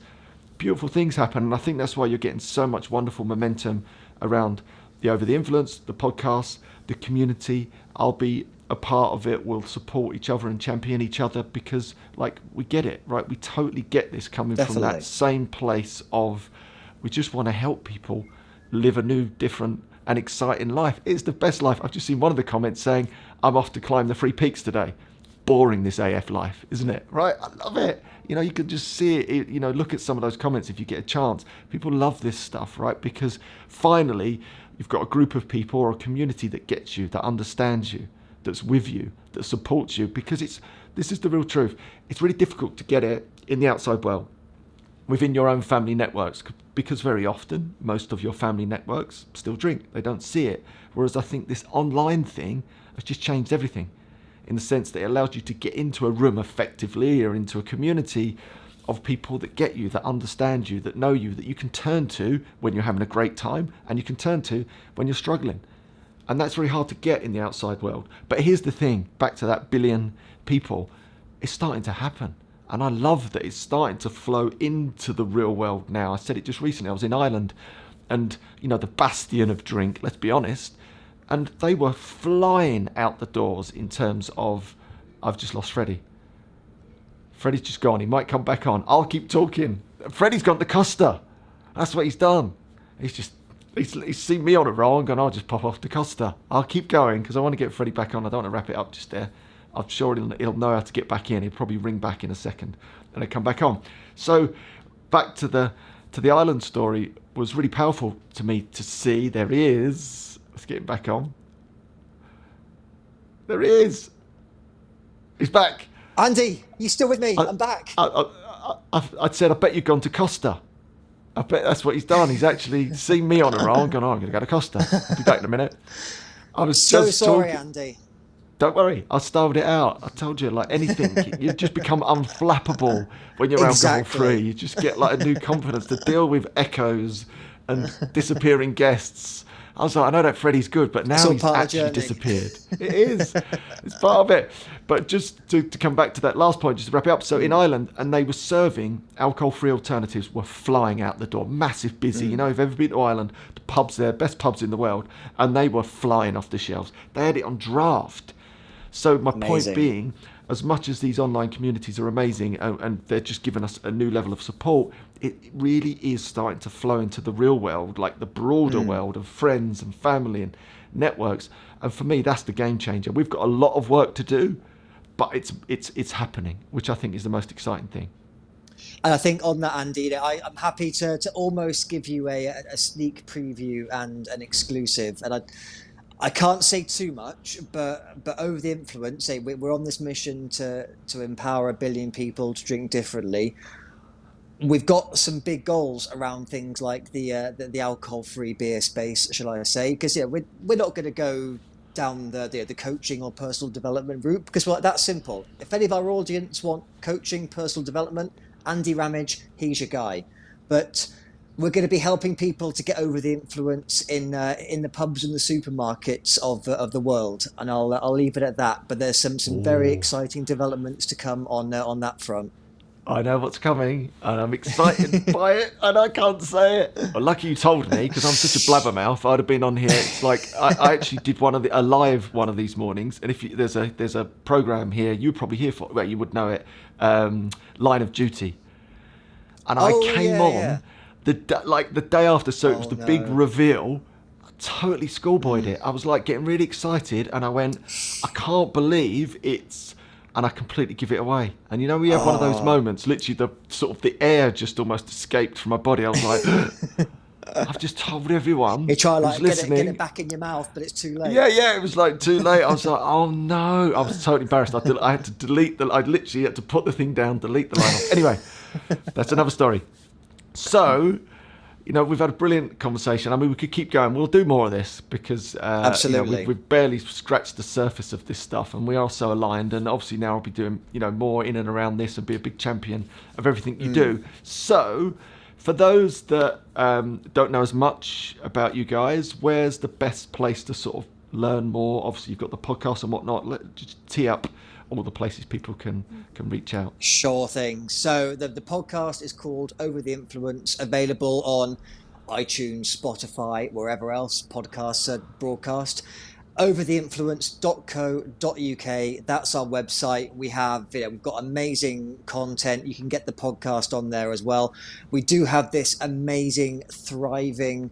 beautiful things happen. And I think that's why you're getting so much wonderful momentum around the Over the Influence, the podcast, the community. I'll be a part of it. We'll support each other and champion each other, because we get it, right? We totally get this coming from that same place of, we just want to help people live a new, different and exciting life. It's the best life. I've just seen one of the comments saying, I'm off to climb the 3 peaks today. Boring, this AF life, isn't it? Right? I love it. You can just see it, look at some of those comments if you get a chance. People love this stuff, right? Because finally, you've got a group of people or a community that gets you, that understands you, that's with you, that supports you, because this is the real truth. It's really difficult to get it in the outside world, within your own family networks, because very often most of your family networks still drink. They don't see it. Whereas I think this online thing has just changed everything, in the sense that it allows you to get into a room effectively, or into a community, of people that get you, that understand you, that know you, that you can turn to when you're having a great time, and you can turn to when you're struggling. And that's very hard to get in the outside world. But here's the thing, back to that billion people, it's starting to happen. And I love that it's starting to flow into the real world now. I said it just recently. I was in Ireland, and, you know, the bastion of drink, let's be honest, and they were flying out the doors in terms of, I've just lost Freddie. Freddie's just gone. He might come back on. I'll keep talking. Freddie's gone to Costa. That's what he's done. He's seen me on a roll and gone, I'll just pop off to Costa. I'll keep going because I want to get Freddie back on. I don't want to wrap it up just there. I'm sure he'll know how to get back in. He'll probably ring back in a second and he'll come back on. So back to the island story was really powerful to me to see. There he is. Let's get him back on. There he is. He's back. Andy, you still with me? I'm back. I'd said, I bet you've gone to Costa. I bet that's what he's done. He's actually seen me on a roll and gone, I'm going to go to Costa. I'll be back in a minute. I was so just sorry, talking. Andy. Don't worry, I starved it out. I told you, like anything, you just become unflappable when you're alcohol free. You just get like a new confidence to deal with echoes and disappearing guests. I was like, I know that Freddie's good, but now he's actually disappeared. It is. It's part of it. But just to come back to that last point, just to wrap it up. So in Ireland, and they were serving alcohol-free alternatives, were flying out the door. Massive busy. You know, if you've ever been to Ireland, the pubs there, best pubs in the world, and they were flying off the shelves. They had it on draft. So my point being, as much as these online communities are amazing and they're just giving us a new level of support, it really is starting to flow into the real world, like the broader world of friends and family and networks. And for me, that's the game changer. We've got a lot of work to do, but it's happening, which I think is the most exciting thing. And I think on that, Andy, I'm happy to almost give you a sneak preview and an exclusive. And I can't say too much, but Over the Influence, we're on this mission to empower 1 billion people to drink differently. We've got some big goals around things like the alcohol-free beer space, shall I say? Because we're not going to go down the coaching or personal development route, because we're like, that's simple. If any of our audience want coaching, personal development, Andy Ramage, he's your guy. But we're going to be helping people to get over the influence in the pubs and the supermarkets of the world, and I'll leave it at that. But there's some very exciting developments to come on that front. I know what's coming, and I'm excited by it, and I can't say it. Well, lucky you told me, because I'm such a blabbermouth. I'd have been on here. It's like I actually did a live one of these mornings, and if there's a program here, you're probably here for. Well, you would know it. Line of Duty, and I came on. The day after, so it was the big reveal. I totally schoolboyed it. I was like getting really excited, and I went, I can't believe it's, and I completely give it away. And you know, we have one of those moments, literally the air just almost escaped from my body. I was like, I've just told everyone. You try like get it back in your mouth, but it's too late. Yeah, it was like too late. I was like, oh no, I was totally embarrassed. I had to delete I literally had to put the thing down, delete the line off. Anyway, that's another story. So, you know, we've had a brilliant conversation. I mean, we could keep going. We'll do more of this because absolutely, you know, we've barely scratched the surface of this stuff, and we are so aligned. And obviously now I'll be doing, you know, more in and around this and be a big champion of everything you do. So, for those that don't know as much about you guys, where's the best place to sort of learn more? Obviously, you've got the podcast and whatnot. Just tee up all the places people can reach out. Sure thing. So the podcast is called Over the Influence, available on iTunes, Spotify, wherever else podcasts are broadcast. overtheinfluence.co.uk. That's our website. We've got amazing content. You can get the podcast on there as well. We do have this amazing, thriving,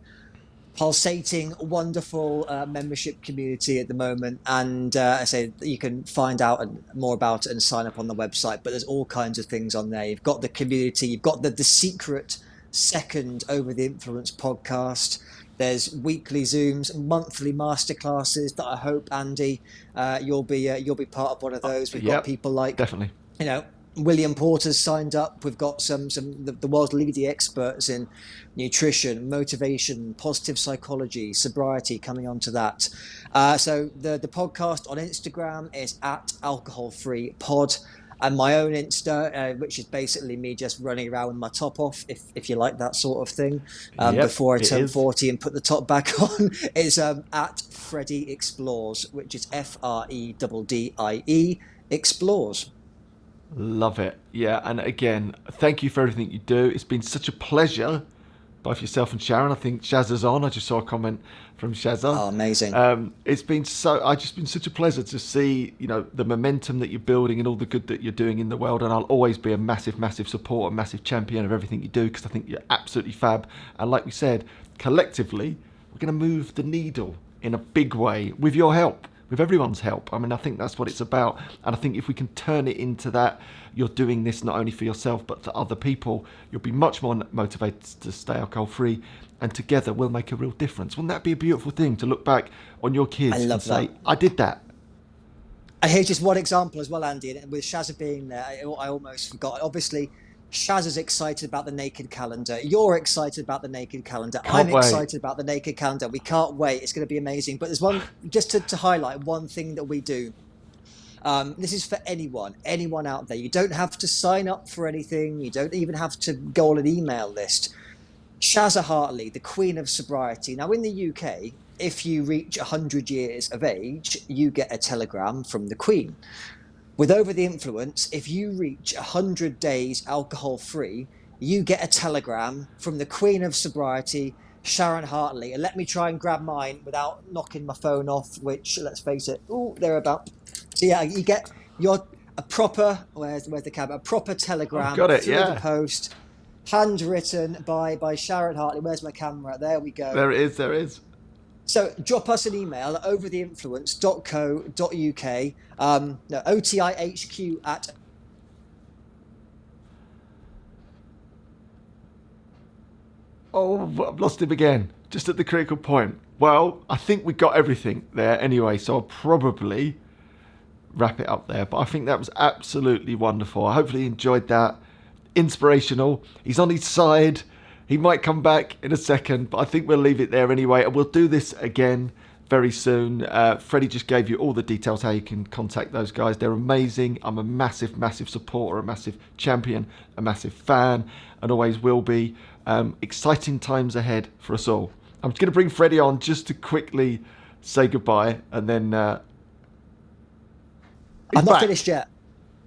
pulsating, wonderful membership community at the moment, and I say you can find out more about it and sign up on the website. But there's all kinds of things on there. You've got the community, you've got the secret second Over the Influence podcast. There's weekly Zooms, monthly masterclasses that I hope, Andy, you'll be part of one of those. We've got people like, definitely, you know, William Porter's signed up. We've got some the world's leading experts in nutrition, motivation, positive psychology, sobriety coming onto that. So the podcast on Instagram is @alcoholfreepod. and my own Insta, which is basically me just running around with my top off, if you like that sort of thing, Yep, before I it turn is. 40 and put the top back on, is at Freddie Explores, which is FREDDIE Explores. Love it. Yeah, and again, thank you for everything you do. It's been such a pleasure, both yourself and Sharon. I think Shazza's on. I just saw a comment from Shazza. Oh, amazing. It's been just been such a pleasure to see, the momentum that you're building and all the good that you're doing in the world. And I'll always be a massive, massive supporter, massive champion of everything you do, because I think you're absolutely fab. And like we said, collectively, we're going to move the needle in a big way with your help, with everyone's help. I mean, I think that's what it's about. And I think if we can turn it into that, you're doing this not only for yourself, but for other people, you'll be much more motivated to stay alcohol free. And together we'll make a real difference. Wouldn't that be a beautiful thing to look back on your kids and say, I did that? And here's just one example as well, Andy. And with Shazza being there, I almost forgot. Obviously, Shazza's excited about the Naked Calendar. You're excited about the Naked Calendar. I'm excited about the Naked Calendar. We can't wait. It's going to be amazing. But there's one, just to highlight one thing that we do. This is for anyone out there. You don't have to sign up for anything. You don't even have to go on an email list. Shazza Hartley, the Queen of Sobriety. Now, in the UK, if you reach 100 years of age, you get a telegram from the Queen. With Over the Influence, if you reach 100 days alcohol-free, you get a telegram from the Queen of Sobriety, Sharon Hartley. And let me try and grab mine without knocking my phone off, which, let's face it, they're about. So yeah, you get a proper, where's the camera? A proper telegram through the post, handwritten by Sharon Hartley. Where's my camera? There we go. There it is. So drop us an email at overtheinfluence.co.uk. OTIHQ at. Oh, I've lost him again, just at the critical point. Well, I think we got everything there anyway, so I'll probably wrap it up there. But I think that was absolutely wonderful. I hopefully enjoyed that. Inspirational. He's on his side. He might come back in a second, but I think we'll leave it there anyway. And we'll do this again very soon. Freddie just gave you all the details how you can contact those guys. They're amazing. I'm a massive, massive supporter, a massive champion, a massive fan, and always will be. Exciting times ahead for us all. I'm just going to bring Freddie on just to quickly say goodbye, and then I'm not finished yet.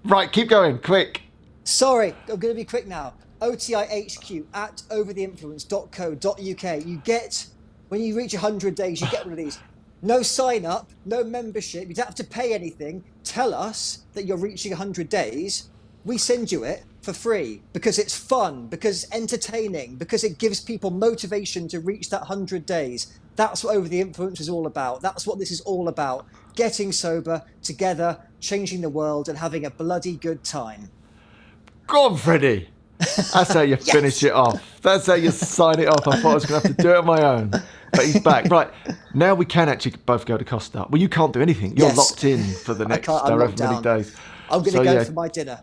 Right, keep going, quick. Sorry, I'm going to be quick now. OTIHQ at overtheinfluence.co.uk. You get, when you reach 100 days, you get one of these. No sign up, no membership. You don't have to pay anything. Tell us that you're reaching 100 days. We send you it for free because it's fun, because it's entertaining, because it gives people motivation to reach that 100 days. That's what Over the Influence is all about. That's what this is all about. Getting sober, together, changing the world, and having a bloody good time. Go on, Freddie. That's how you finish it off. That's how you sign it off. I thought I was going to have to do it on my own. But he's back. Right, now we can actually both go to Costa. Well, you can't do anything. You're locked in for the next however many days. I'm going to go for my dinner.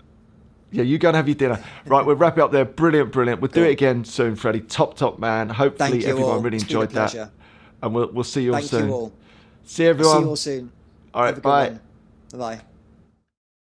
Yeah, you go and have your dinner. Right, we'll wrap it up there. Brilliant. We'll do it again soon, Freddie. Top man. Hopefully everyone really enjoyed that. And we'll see you all soon. Thank you all. See everyone. See you all soon. All right, bye. Bye-bye.